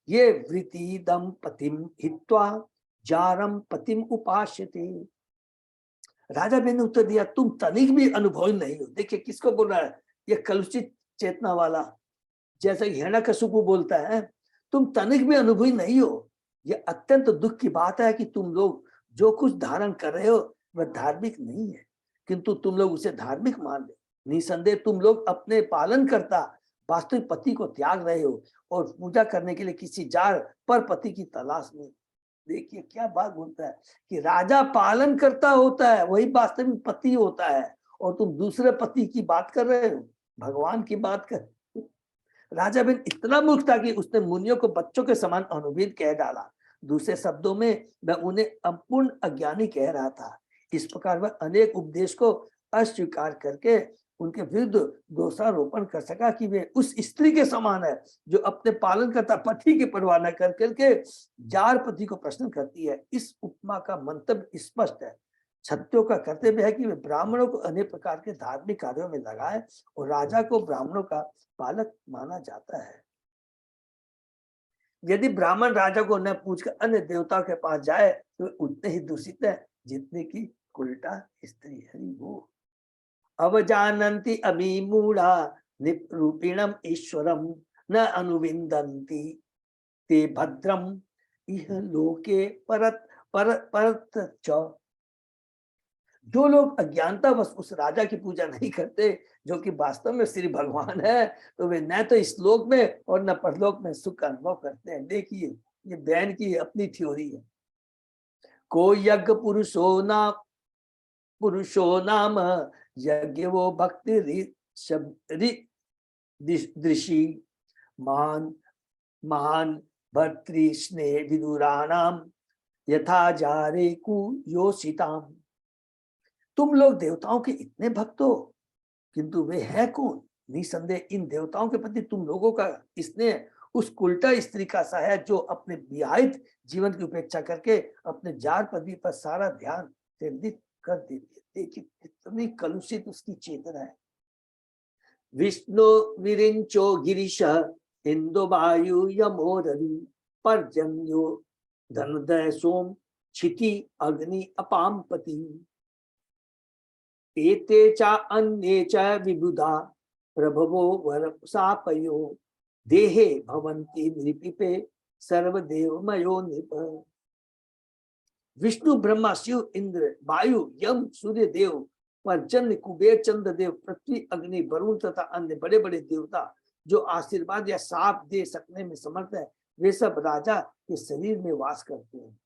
ये वृति दम पतिम हित्वा जारम पतिम उपास्यते। राजा बेन ने उत्तर दिया, तुम तनिक भी अनुभवी नहीं हो। देखिए किसको बोल रहा है? ये कलुषित चेतना वाला, जैसे हिरण्यकशिपु बोलता है, तुम तनिक भी अनुभवी नहीं हो। ये अत्यंत दुख की बात है कि तुम लोग जो कुछ धारण कर रहे हो वह धार्मिक नहीं है, किंतु तुम लोग उसे धार्मिक मान ले। निसंदेह तुम लोग अपने पालन करता वास्तविक पति को त्याग रहे हो और पूजा करने के लिए किसी जार पर पति की तलाश में। देखिए क्या बात बोलता है कि राजा पालन करता होता है, वही वास्तविक पति होता है, और तुम दूसरे पति की बात कर रहे हो, भगवान की बात कर। राजा बिन इतना मूर्ख था कि उसने मुनियों को बच्चों के समान अनुविद कह डाला। दूसरे शब्दों में वह उन्हें अपूर्ण अज्ञानी कह रहा था। इस प्रकार वह अनेक उपदेश को अस्वीकार करके उनके विरुद्ध दोषारोपण कर सका कि वे उस स्त्री के समान है जो अपने पालन करता पति की परवाह न कर करके जार पति को प्रश्न करती है। इस उपमा का मंतव्य स्पष्ट है। क्षत्रियों का कर्तव्य है कि वे ब्राह्मणों को अनेक प्रकार के धार्मिक कार्यों में लगाए और राजा को ब्राह्मणों का पालक माना जाता है। यदि ब्राह्मण राजा को न पूछकर अन्य देवताओं के पास जाए तो उतने ही दूषित है जितने की उल्टा स्त्री हरि वो। अवजानन्ति अमी मूढ़ा निरूपिणम ईश्वरम न अनुविंदन्ति ते भद्रम इह लोके परत च। जो लोग अज्ञानता बस उस राजा की पूजा नहीं करते जो कि वास्तव में श्री भगवान है, तो वे न तो इस लोक में और न परलोक में सुख का अनुभव करते हैं। देखिए ये बैन की अपनी थ्योरी है। को यज्ञ पुरुषो नाम यज्ञ वो भक्ति दृषि महान भर्तृ स्नेह विदुराणाम यथा जारे कुयोषिताम। तुम लोग देवताओं के इतने भक्त हो, किंतु वे हैं कौन? निसंदेह इन देवताओं के प्रति तुम लोगों का स्नेह उस उल्टा स्त्री का सा है जो अपने विवाहित जीवन की उपेक्षा करके अपने जार पति पर सारा ध्यान केंद्रित कर देती है। देखिए कितनी कलुषित उसकी चेतना है। विष्णु विरिंचो गिरीश इंदु वायु यमोदरी पर्जन्यो धनदय सोम क्षिति अग्नि अपामपति एते चा अन्ये च विबुधा प्रभवो वरसापयो देहे भवन्ति नृपिपे सर्वदेवमयो नृप। विष्णु ब्रह्मा शिव इंद्र वायु यम सूर्य देव पर्जन्य कुबेर चंद्र देव पृथ्वी अग्नि वरुण तथा अन्य बड़े बड़े देवता जो आशीर्वाद या शाप दे सकने में समर्थ है, वे सब राजा के शरीर में वास करते हैं।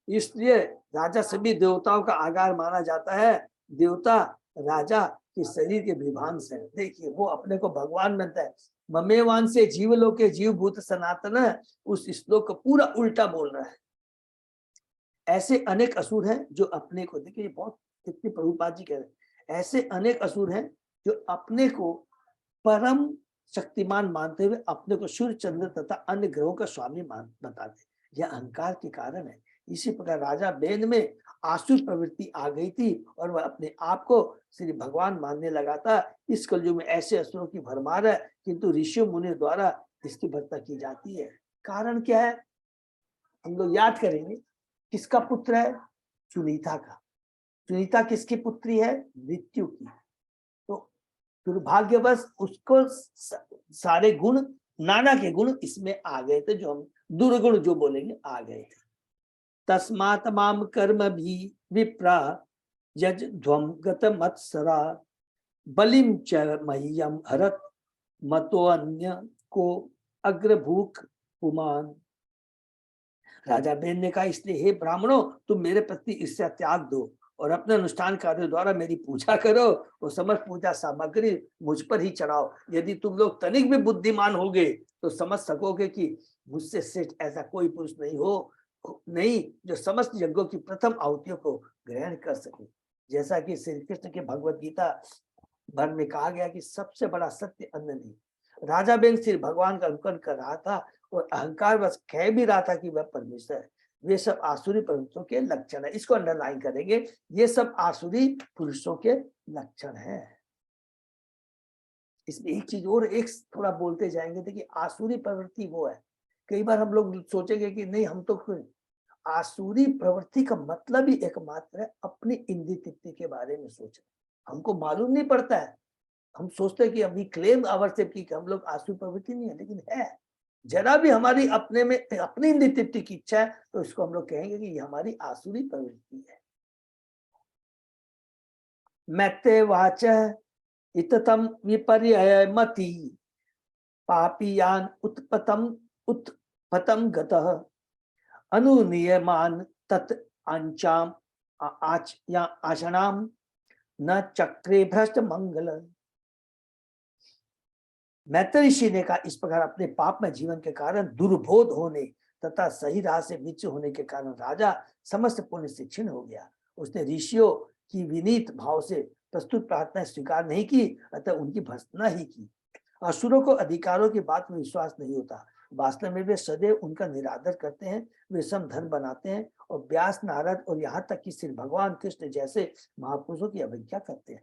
इसलिए राजा सभी देवताओं का आगार माना जाता है। देवता राजा के शरीर के विभांश है। देखिए वो अपने को भगवान मानता है। ममेवान से जीवलोके जीव भूत सनातन, उस श्लोक को पूरा उल्टा बोल रहा है। ऐसे अनेक असुर हैं जो अपने को, देखिए बहुत कितनी प्रभुपाद जी कह रहे हैं, ऐसे अनेक असुर हैं जो अपने को परम शक्तिमान मानते हुए अपने को सूर्य चंद्र तथा अन्य ग्रहों का स्वामी बताते, यह अहंकार के कारण है। इसी प्रकार राजा बेन में आसुर प्रवृत्ति आ गई थी और वह अपने आप को श्री भगवान मानने लगा था। इस कलयुग में ऐसे असुरों की भरमार है, किंतु ऋषियों मुनि द्वारा इसकी भर्ता की जाती है। कारण क्या है? हम लोग याद करेंगे, किसका पुत्र है? सुनीता का। सुनीता किसकी पुत्री है? मृत्यु की। तो दुर्भाग्यवश उसको सारे गुण, नाना के गुण इसमें आ गए थे, जो हम दुर्गुण जो बोलेंगे आ गए थे। तस्मात् माम कर्म भी विप्रा यज ध्वम गत मत्सरा बलिम च मह्यम हरत मतो अन्य को अग्रभूक पुमान। राजा बेन ने कहा, इसलिए हे ब्राह्मणों, तुम मेरे प्रति ईर्ष्या त्याग दो और अपने अनुष्ठान कार्यों द्वारा मेरी पूजा करो और समस्त पूजा सामग्री मुझ पर ही चढ़ाओ। यदि तुम लोग तनिक भी बुद्धिमान होगे तो समझ सकोगे कि मुझसे श्रेष्ठ ऐसा कोई पुरुष नहीं जो समस्त यज्ञों की प्रथम आहुतियों को ग्रहण कर सके। जैसा कि श्री कृष्ण के भगवत गीता भर में कहा गया कि सबसे बड़ा सत्य अन्न नहीं। राजा बेन श्री भगवान का अनुकरण कर रहा था और अहंकार बस कह भी रहा था कि वह परमेश्वर है। वे सब आसुरी पुरुषों के लक्षण है। इसको अंडरलाइन करेंगे, ये सब आसुरी पुरुषों के लक्षण है। इसमें एक चीज और एक थोड़ा बोलते जाएंगे, देखिए आसुरी प्रवृत्ति वो है, कई बार हम लोग सोचेंगे कि नहीं हम तो आसुरी प्रवृत्ति का मतलब ही एकमात्र है अपनी इंद्रिय तृप्ति के बारे में सोचना। हमको मालूम नहीं पड़ता है, हम सोचते हैं कि अभी क्लेम अवश्य की हम लोग आसुरी प्रवृत्ति नहीं है, लेकिन है। जरा भी हमारी अपने में अपनी इंद्रिय तृप्ति की इच्छा है तो इसको हम लोग कहेंगे कि ये हमारी आसुरी प्रवृत्ति है। मैत्ते वाच इततम विपर्ययमति पापियान उत्पतम गतः अनुनियमान तत् अंचाम आचनाम न चक्रे भ्रष्ट मंगल। मैत्रेय ऋषि ने कहा, इस प्रकार अपने पाप में जीवन के कारण दुर्बोध होने तथा सही राह से विच्युत होने के कारण राजा समस्त पुण्य से क्षीण हो गया। उसने ऋषियों की विनीत भाव से प्रस्तुत प्रार्थना स्वीकार नहीं की, अतः उनकी भर्त्सना ही की। असुरों को अधिकारों की बात में विश्वास नहीं होता, वास्तव में वे सदैव उनका निरादर करते हैं। वे सम धर्म बनाते हैं और व्यास, नारद और यहाँ तक कि श्री भगवान कृष्ण जैसे महापुरुषों की अवज्ञा करते हैं।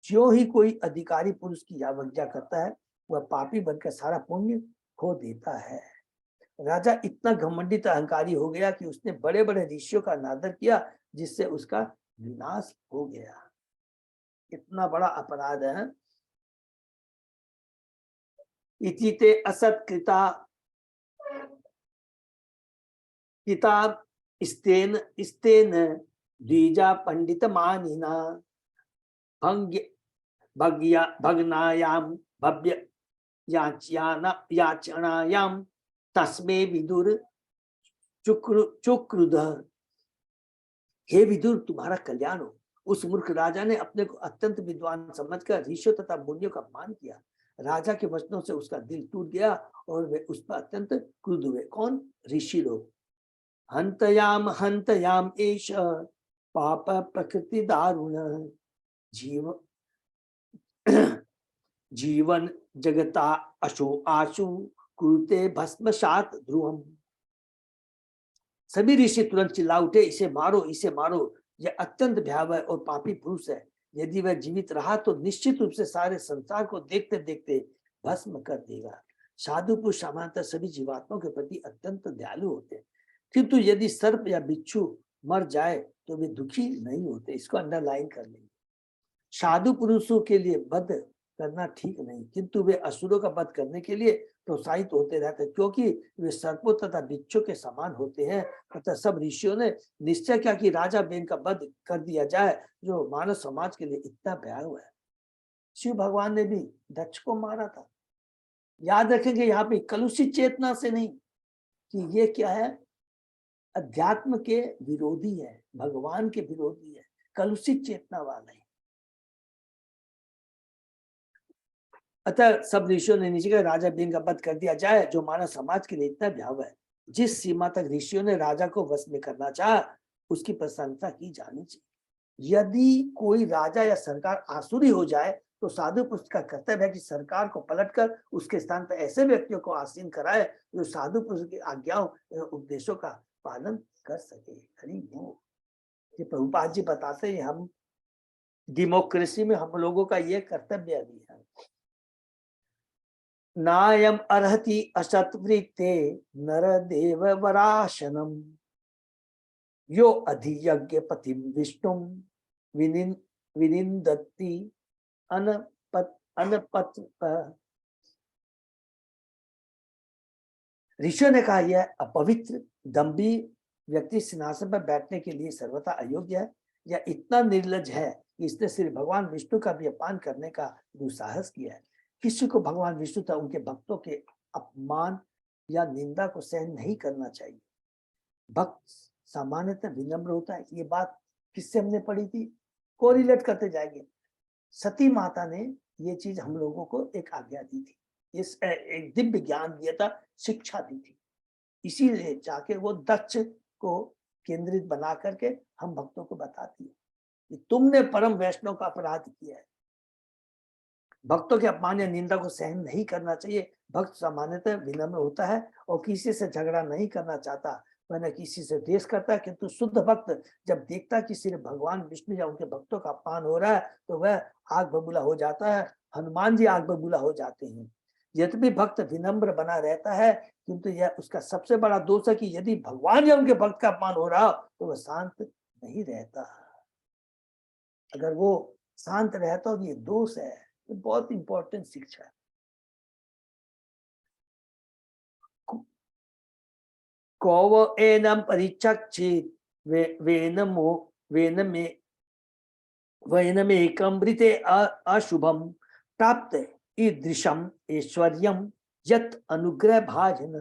जो ही कोई अधिकारी पुरुष की अवज्ञा करता है वह पापी बनकर सारा पुण्य खो देता है। राजा इतना घमंडित अहंकारी हो गया कि उसने बड़े बड़े ऋषियों का अनादर किया, जिससे उसका विनाश हो गया। इतना बड़ा अपराध है। इति असत्कृता किताब स्तेन द्विजा पंडित मानिना भग्नायाम भव्य याचनायाम तस्मे विदुर चुक्रुध। हे विदुर, तुम्हारा कल्याण हो। उस मूर्ख राजा ने अपने को अत्यंत विद्वान समझकर ऋषियों तथा मुनियों का अपमान किया। राजा के वचनों से उसका दिल टूट गया और वे उस पर अत्यंत क्रुद्ध हुए। कौन? ऋषि लोग। हंतयाम एष पाप प्रकृति दारुण जीवन जगता आशु कुरुते भस्मसात ध्रुवम। सभी ऋषि तुरंत चिल्ला उठे, इसे मारो, इसे मारो, यह अत्यंत भयावह और पापी पुरुष है। यदि वह जीवित रहा तो निश्चित रूप से सारे संसार को देखते देखते भस्म कर देगा। साधु पुरुष सामान्यतः सभी जीवात्माओं के प्रति अत्यंत दयालु होते हैं, किंतु यदि सर्प या बिच्छू मर जाए तो वे दुखी नहीं होते। इसको अंडरलाइन कर लेंगे। साधु पुरुषों के लिए वध करना ठीक नहीं, किंतु वे असुरों का वध करने के लिए प्रोत्साहित होते रहते, क्योंकि वे सर्पों तथा बिच्छू के समान होते हैं। अतः सब ऋषियों ने निश्चय किया कि राजा बेन का वध कर दिया जाए, जो मानव समाज के लिए इतना भयावह है। शिव भगवान ने भी दक्ष को मारा था। याद रखेंगे यहाँ पे कलुषित चेतना से नहीं, कि ये क्या है, अध्यात्म के विरोधी है, भगवान के विरोधी है, कलुषित चेतना वाला है। अतः सब ऋषियों ने नीचे का राजा बेन का वध कर दिया जाए, जो मानव समाज के लिए इतना भयावह है। जिस सीमा तक ऋषियों ने राजा को वश में करना चाहा उसकी प्रशंसा की जानी चाहिए। यदि कोई राजा या सरकार आसुरी हो जाए तो साधु पुरुष का कर्तव्य है कि सरकार को पलटकर उसके स्थान पर ऐसे व्यक्तियों को आसीन कराए जो साधु पुरुष की आज्ञाओं एवं उपदेशों का पालन कर सके। हरि बोल। ये प्रभुपाद जी बताते हैं, हम डेमोक्रेसी में हम लोगों का ये कर्तव्य भी है। नायम अर्हति असत्वृत्ते नर देव वराशनम यो अधियज्ञ पति विष्णु विनिंदति अनपत। ऋषियों ने कहा यह अपवित्र दंभी व्यक्ति सिंहासन पर बैठने के लिए सर्वथा अयोग्य है, या इतना निर्लज है कि इसने श्री भगवान विष्णु का भी अपमान करने का दुस्साहस किया है। किसी को भगवान विष्णु तथा उनके भक्तों के अपमान या निंदा को सहन नहीं करना चाहिए। भक्त सामान्यतः विनम्र होता है। ये बात किससे हमने पढ़ी थी, कोरिलेट करते जाएंगे। सती माता ने ये चीज हम लोगों को एक आज्ञा दी थी, इस एक दिव्य ज्ञान दिया था, शिक्षा दी थी। इसीलिए जाके वो दक्ष को केंद्रित बना करके हम भक्तों को बताती है कि तुमने परम वैष्णव का अपराध किया है। भक्तों के अपमान या निंदा को सहन नहीं करना चाहिए। भक्त सामान्यतः विनम्र होता है और किसी से झगड़ा नहीं करना चाहता, वह न किसी से द्वेष करता है। किंतु शुद्ध भक्त जब देखता है कि सिर्फ भगवान विष्णु या उनके भक्तों का अपमान हो रहा है तो वह आग बबूला हो जाता है। हनुमान जी आग बबूला हो जाते हैं। यद्यपि भक्त विनम्र बना रहता है, किंतु यह उसका सबसे बड़ा दोष है कि यदि भगवान या उनके भक्त का अपमान हो रहा तो वह शांत नहीं रहता। अगर वो शांत रहता तो ये दोष है। तो बहुत इंपॉर्टेंट शिक्षा है। कौव एनम परिचक्षित वेनमेकमृते अशुभम प्राप्त ईदृशम ऐश्वर्यम यत अनुग्रह भाजन।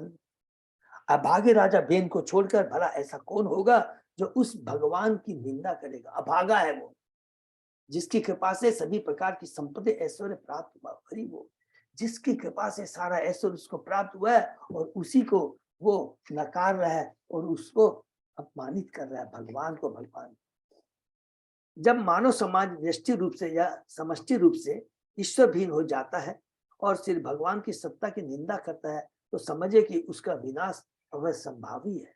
अभागे राजा बेन को छोड़कर भला ऐसा कौन होगा जो उस भगवान की निंदा करेगा। अभागा है वो, जिसकी कृपा से सभी प्रकार की संपत्ति ऐश्वर्य प्राप्त हुआ। हरि वो, जिसकी कृपा से सारा ऐश्वर्य उसको प्राप्त हुआ है और उसी को वो नकार रहा है और उसको अपमानित कर रहा है, भगवान को। भगवान जब मानव समाज व्यष्टि रूप से या समष्टि रूप से ईश्वर भीन हो जाता है और सिर्फ भगवान की सत्ता की निंदा करता है तो समझे कि उसका विनाश अवश्य संभावी है।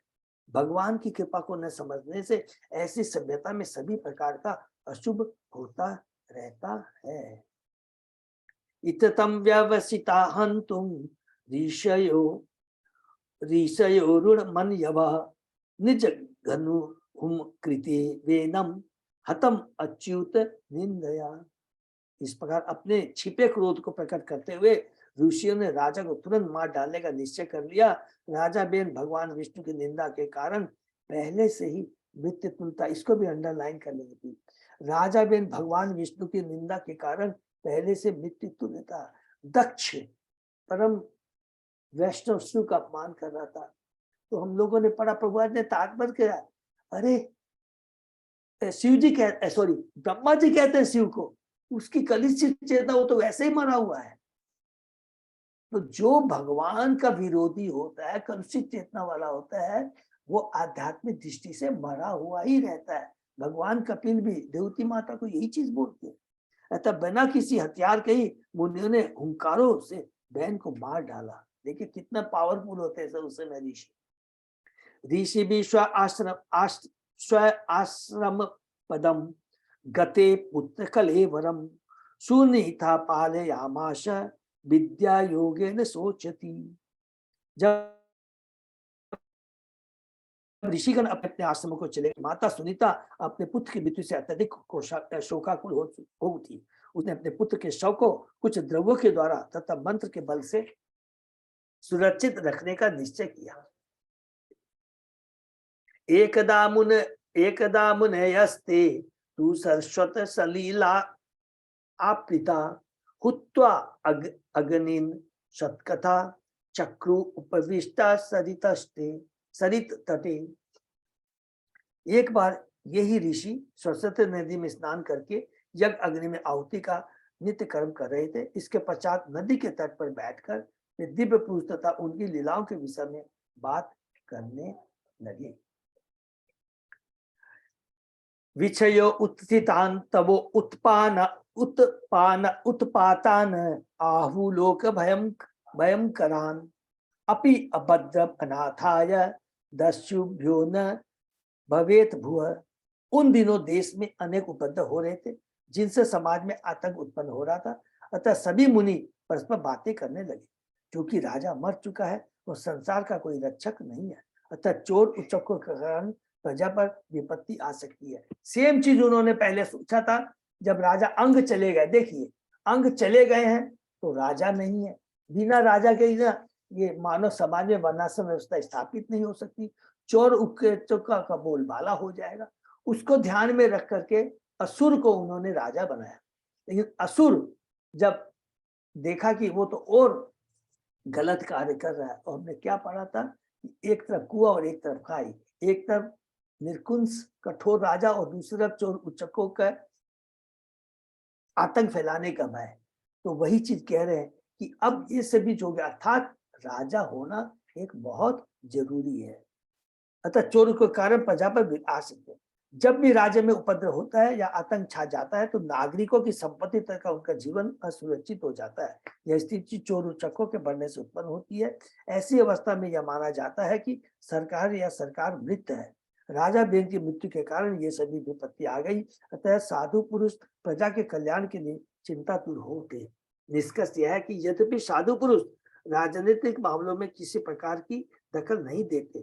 भगवान की कृपा को न समझने से ऐसी सभ्यता में सभी प्रकार का अशुभ होता रहता है। इततम व्यवसिता हंतुम ऋषयो ऋण मन यव निज घनु हुम कृते वेनम हतम अच्युत निंदया। इस प्रकार अपने छिपे क्रोध को प्रकट करते हुए ऋषियों ने राजा को तुरंत मार डालने का निश्चय कर लिया। राजा बेन भगवान विष्णु की निंदा के कारण पहले से ही मृत्यु तुल्यता। इसको भी अंडरलाइन कर लेंगे। राजा बेन भगवान विष्णु की निंदा के कारण पहले से मृत्यु तुल्य था। दक्ष परम वैष्णव शिव का अपमान कर रहा था। तो हम लोगों ने पढ़ा, प्रभुपाद ने तात्पर्य किया, अरे शिव जी कहते, सॉरी ब्रह्मा जी कहते हैं शिव को, उसकी कलुषित चेतना, वो तो वैसे ही मरा हुआ है। तो जो भगवान का विरोधी होता है, कलुषित चेतना वाला होता है, वो आध्यात्मिक दृष्टि से मरा हुआ ही रहता है। भगवान कपिल भी देवती माता को यही चीज बोलते हैं। अतः बिना किसी हथियार के ही मुनियों ने हुंकारों से बहन को मार डाला। देखिए कितना पावरफुल होते हैं सर उस समय ऋषि। ऋषि भी स्व आश्रम पदम गते पुत्र कलेवरम सुनीता पालयामाश विद्या योगेन सोचती। जब ऋषिगण अपने आश्रम को चले, माता सुनीता अपने पुत्र की मृत्यु से अत्यधिक शोकाकुल हो उठी। उसने अपने पुत्र के शव को कुछ द्रव्यों के द्वारा तथा मंत्र के बल से सुरक्षित रखने का निश्चय किया। एकदा मुनयस्ते तु सरस्वत सलीला आप्लिता हुत्वा अग्निन सत्कथा चक्रु उपविष्टा सरित तटे। एक बार यही ऋषि सरस्वती नदी में स्नान करके यज्ञ अग्नि में आहुति का नित्य कर्म कर रहे थे। इसके पश्चात नदी के तट पर बैठकर वे दिव्य पुरुष तथा उनकी लीलाओं के विषय में बात करने लगे। विषयो उत्थितान तवो उत्पातान आहुलोक भयं भयं करान अपि अभद्रम अनाथाय दस्युभ्यो न भवेत भुव। उन दिनों देश में अनेक उपद्रव हो रहे थे जिनसे समाज में आतंक उत्पन्न हो रहा था। अतः सभी मुनि परस्पर बातें करने लगे, क्योंकि राजा मर चुका है और संसार का कोई रक्षक नहीं है, अतः चोर उच्चकों के कारण प्रजा पर विपत्ति आ सकती है। सेम चीज उन्होंने पहले सोचा था जब राजा अंग चले गए। देखिए अंग चले गए हैं तो राजा नहीं है, बिना राजा के ना ये मानव समाज में वर्णाश्रम व्यवस्था स्थापित नहीं हो सकती, चोर उच्चकों का बोलबाला हो जाएगा। उसको ध्यान में रख करके असुर को उन्होंने राजा बनाया। लेकिन असुर जब देखा कि वो तो और गलत कार्य कर रहा है, और हमने क्या पढ़ा था, एक तरफ कुआं और एक तरफ खाई, एक तरफ निर्कुंस कठोर राजा और दूसरी तरफ चोर उच्चकों का आतंक फैलाने का भय। तो वही चीज कह रहे हैं कि अब ये सभी जो गया, अर्थात राजा होना एक बहुत जरूरी है। अतः चोर के कारण प्रजा पर आ सकते हैं। जब भी राज्य में उपद्रव होता है या आतंक छा जाता है तो नागरिकों की संपत्ति तक का उनका जीवन असुरक्षित हो जाता है। यह स्थिति चोर उच्चकों के बढ़ने से उत्पन्न होती है। ऐसी अवस्था में यह माना जाता है कि सरकार या सरकार मृत है। राजा बेन की मृत्यु के कारण ये सभी विपत्ति आ गई। अतः साधु पुरुष प्रजा के कल्याण के लिए चिंतातुर हो उठे। निष्कर्ष यह है कि यद्यपि साधु पुरुष राजनीतिक मामलों में किसी प्रकार की दखल नहीं देते,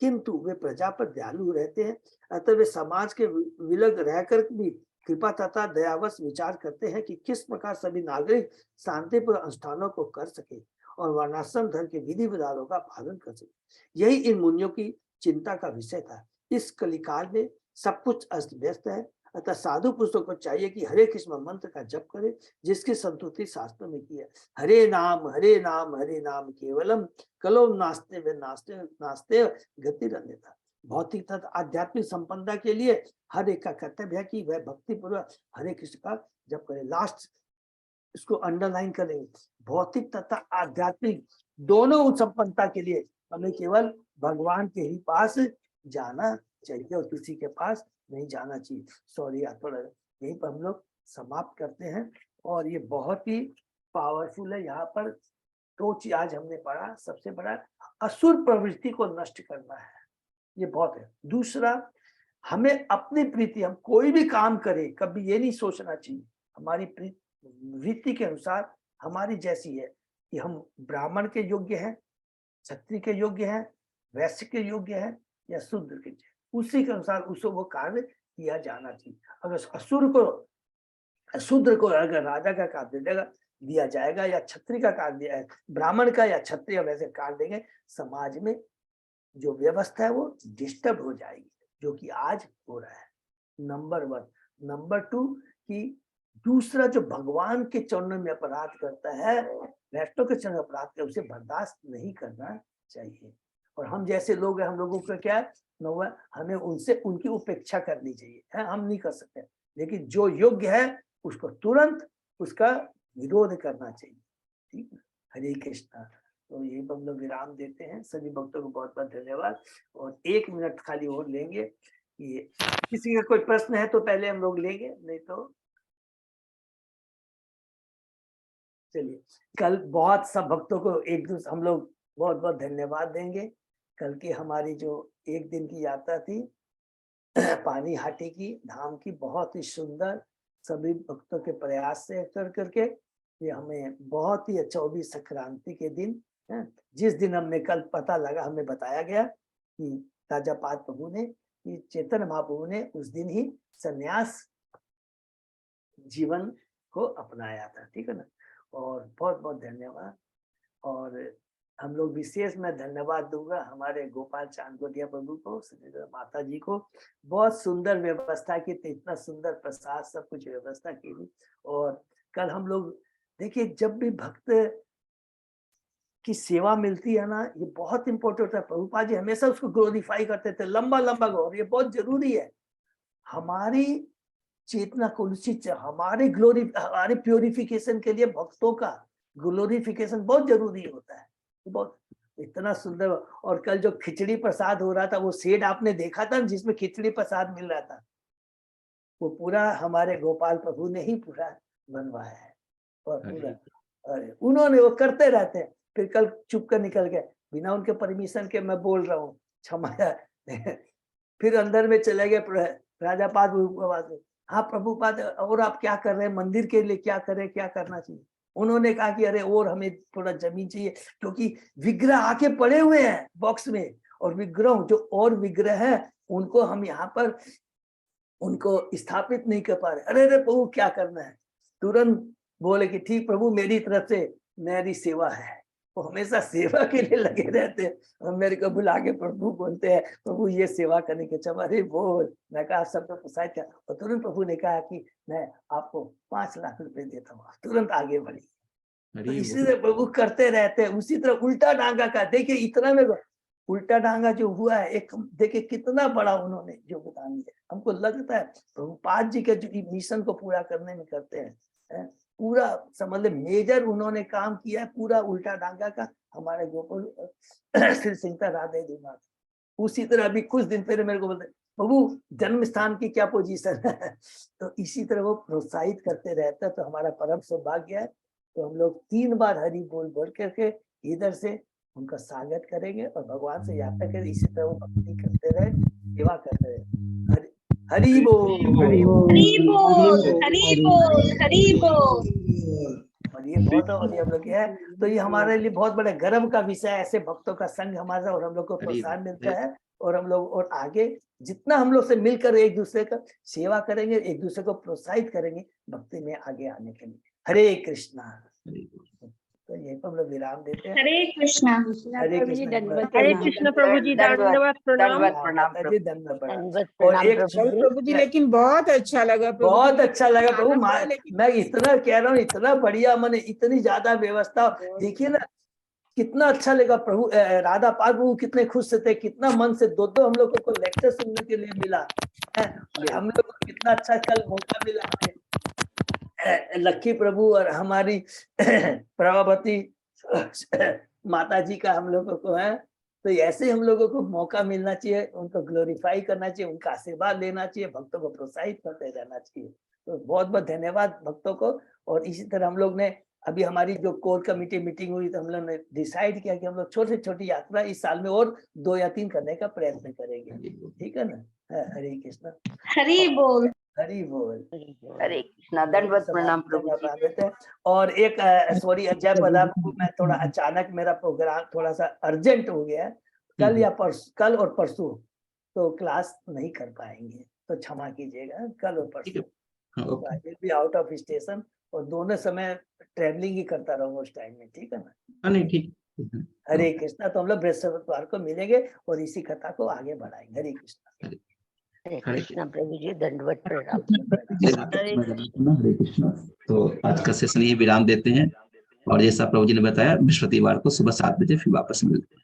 किंतु वे प्रजा पर दयालु रहते हैं। अतः वे समाज के विलग रहकर भी कृपा तथा दयावश विचार करते हैं कि किस प्रकार सभी नागरिक शांतिपूर्ण अनुष्ठानों को कर सके और वर्णाश्रम धर्म के विधि विधानों का पालन कर सके। यही इन मुनियों की चिंता का विषय था। इस कलिकाल में सब कुछ अस्त व्यस्त है, अतः साधु पुरुषों को चाहिए कि हरे कृष्ण मंत्र का जप करें, जिसकी संतुति शास्त्र में की है। हरे नाम हरे नाम केवलम कलो नास्ते वे नास्ते नास्ते गति अन्यथा। भौतिक तथा आध्यात्मिक संपन्नता के लिए हर एक का कर्तव्य है कि वह भक्ति पूर्वक हरे कृष्ण का जप करे। लास्ट इसको अंडरलाइन करेंगे, भौतिक तथा आध्यात्मिक दोनों संपन्नता के लिए हमें केवल भगवान के ही पास जाना चाहिए और किसी के पास नहीं जाना चाहिए। सॉरी थोड़ा यहीं पर हम लोग समाप्त करते हैं। और ये बहुत ही पावरफुल है। यहाँ पर दो चीज आज हमने पढ़ा। सबसे बड़ा असुर प्रवृत्ति को नष्ट करना है, ये बहुत है। दूसरा, हमें अपनी प्रीति, हम कोई भी काम करें कभी ये नहीं सोचना चाहिए हमारी वृत्ति के अनुसार हमारी जैसी है कि हम ब्राह्मण के योग्य हैं, क्षत्रिय के योग्य हैं, वैश्य के योग्य हैं या शूद्र के, उसी के अनुसार उसको वो कार्य किया जाना चाहिए। अगर असुर को शूद्र को अगर राजा का कार्य दिया जाएगा या क्षत्रिय का कार्य दिया है, ब्राह्मण का या क्षत्रिय वैसे कार्य देंगे, समाज में जो व्यवस्था है वो डिस्टर्ब हो जाएगी, जो कि आज हो रहा है। नंबर 1। नंबर 2 कि दूसरा जो भगवान के चरणों में अपराध करता है, वैष्णव के चरणों में अपराध करता है, उसे बर्दाश्त नहीं करना चाहिए। और हम जैसे लोग हैं, हम लोगों का क्या है, हमें उनसे उनकी उपेक्षा करनी चाहिए है, हम नहीं कर सकते। लेकिन जो योग्य है उसको तुरंत उसका विरोध करना चाहिए। ठीक है, हरे कृष्णा। तो यही हम लोग विराम देते हैं। सभी भक्तों को बहुत बहुत धन्यवाद। और 1 मिनट खाली और लेंगे। ये किसी का कोई प्रश्न है तो पहले हम लोग लेंगे, नहीं तो चलिए। कल बहुत सब भक्तों को एक दूसरे हम लोग बहुत बहुत धन्यवाद देंगे। कल की हमारी जो 1 दिन की यात्रा थी पानी हाटी की धाम की, बहुत ही सुंदर, सभी भक्तों के प्रयास से कर करके ये हमें बहुत ही अच्छा, वो भी संक्रांति के दिन है, जिस दिन हमने कल पता लगा, हमें बताया गया कि राजापाद प्रभु ने, कि चैतन्य महाप्रभु ने उस दिन ही संन्यास जीवन को अपनाया था। ठीक है ना। और बहुत बहुत धन्यवाद। और हम लोग विशेष मैं धन्यवाद दूंगा हमारे गोपाल चांदगोटिया प्रभु को, माता जी को, बहुत सुंदर व्यवस्था की थी, इतना सुंदर प्रसाद सब कुछ व्यवस्था की थी। और कल हम लोग देखिए, जब भी भक्त की सेवा मिलती है ना, ये बहुत इंपॉर्टेंट होता है। प्रभुपाद जी हमेशा उसको ग्लोरीफाई करते थे, लंबा लंबा गौर, ये बहुत जरूरी है। हमारी चेतना को, हमारे प्योरिफिकेशन के लिए भक्तों का ग्लोरिफिकेशन बहुत जरूरी होता है। बहुत इतना सुंदर। और कल जो खिचड़ी प्रसाद हो रहा था, वो सेड आपने देखा था जिसमें खिचड़ी प्रसाद मिल रहा था, वो पूरा हमारे गोपाल प्रभु ने ही पूरा बनवाया है। और पूरा अरे उन्होंने वो करते रहते हैं। फिर कल चुप कर निकल गए बिना उनके परमिशन के, मैं बोल रहा हूँ क्षमा। फिर अंदर में चले गए राजा पाद, हाँ प्रभुपाद और आप क्या कर रहे हैं, मंदिर के लिए क्या करें, क्या करना चाहिए। उन्होंने कहा कि अरे और हमें थोड़ा जमीन चाहिए, क्योंकि विग्रह आके पड़े हुए हैं बॉक्स में, और विग्रह जो और विग्रह है उनको हम यहाँ पर उनको स्थापित नहीं कर पा रहे। अरे अरे प्रभु क्या करना है। तुरंत बोले कि ठीक प्रभु, मेरी तरफ से मेरी सेवा है। वो हमेशा सेवा के लिए लगे रहते हैं। और मेरे को बुला के प्रभु बोलते हैं प्रभु ये सेवा करने के चम, अरे बोल। मैं कहा सब तो प्रोत्साहित किया, और तुरंत प्रभु ने कहा कि मैं आपको 5 लाख रुपए देता हूँ, तुरंत आगे बढ़ी। तो इसी तरह प्रभु करते रहते हैं। उसी तरह उल्टा डांगा का देखिए, इतना में उल्टा डांगा जो हुआ है, एक देखिए कितना बड़ा उन्होंने योगदान दिया। हमको लगता है प्रभुपाद जी के जो मिशन को पूरा करने में करते हैं, पूरा समझ ले मेजर उन्होंने काम किया है पूरा उल्टा डांगा का, हमारे गोकुल श्री सिंह राधे दिमाग। उसी तरह अभी कुछ दिन पहले मेरे को बोलते प्रभु जन्म स्थान की क्या पोजीशन है। तो इसी तरह वो प्रोत्साहित करते रहते हैं। तो हमारा परम सौभाग्य है। तो हम लोग 3 बार हरि बोल बोल करके इधर से उनका स्वागत करेंगे, और भगवान से यात्रा करें। इसी तरह वो भक्ति करते रहे, सेवा करते रहे। हरि बोल, हरि बोल, हरि बोल, हरि बोल। और ये बहुत और हम लोग है। तो ये हमारे लिए बहुत बड़े गर्व का विषय है, ऐसे भक्तों का संग हमारा, और हम लोग को प्रोत्साहन मिलता है। और हम लोग और आगे जितना हम लोग से मिलकर एक दूसरे का सेवा करेंगे, एक दूसरे को प्रोत्साहित करेंगे भक्ति में आगे आने के लिए। हरे कृष्णा। तो यहीं पर हम लोग विराम देते हैं। हरे कृष्णा। हरे कृष्ण, हरे कृष्ण प्रभु जी, दंडवत प्रणाम। जी धन्यवाद। और एक प्रभु जी, लेकिन बहुत अच्छा लगा प्रभु, बहुत अच्छा लगा प्रभु। लेकिन मैं इतना कह रहा हूँ, इतना बढ़िया, मैंने इतनी ज्यादा व्यवस्था देखिए ना, कितना अच्छा लगा। प्रभु राधा पाद प्रभु कितने खुश थे, कितना मन से 2 हम लोगों को लेक्चर सुनने के लिए मिला। हम लोग को कितना अच्छा कल मौका मिला। लक्की प्रभु और हमारी प्रभावती माता जी का हम लोगों को है। तो ऐसे हम लोगों को मौका मिलना चाहिए, उनको ग्लोरीफाई करना चाहिए, उनका आशीर्वाद लेना चाहिए, भक्तों को प्रोत्साहित करते रहना चाहिए। तो बहुत बहुत धन्यवाद भक्तों को। और इसी तरह हम लोग ने अभी हमारी जो कोर कमेटी मीटिंग हुई, तो हम लोग ने डिसाइड किया कि हम लोग छोटी छोटी यात्रा इस साल में और 2 या 3 करने का प्रयत्न करेंगे। ठीक है ना। हरे कृष्ण, हरि बोल, हरि बोल। हरे कृष्णा, दंडवत प्रणाम प्रभु जी। और एक सॉरी अजय पदा, मैं थोड़ा अचानक मेरा प्रोग्राम थोड़ा सा अर्जेंट हो गया है, कल और परसों तो क्लास नहीं कर पाएंगे, तो क्षमा कीजिएगा। कल और परसों I will be out of station, और दोनों समय ट्रेवलिंग ही करता रहूंगा उस टाइम में। ठीक है ना। नहीं ठीक। हरे कृष्णा। तो हम लोग बृहस्पतिवार को मिलेंगे और इसी कथा को आगे बढ़ाएंगे। हरे कृष्णा। हरे कृष्णा प्रभु जी, दंडवत प्रणाम। हरे कृष्णा। तो आज का सेशन ये विराम देते हैं, और जैसा प्रभु जी ने बताया बृहस्पतिवार को सुबह 7 बजे फिर वापस मिलते हैं।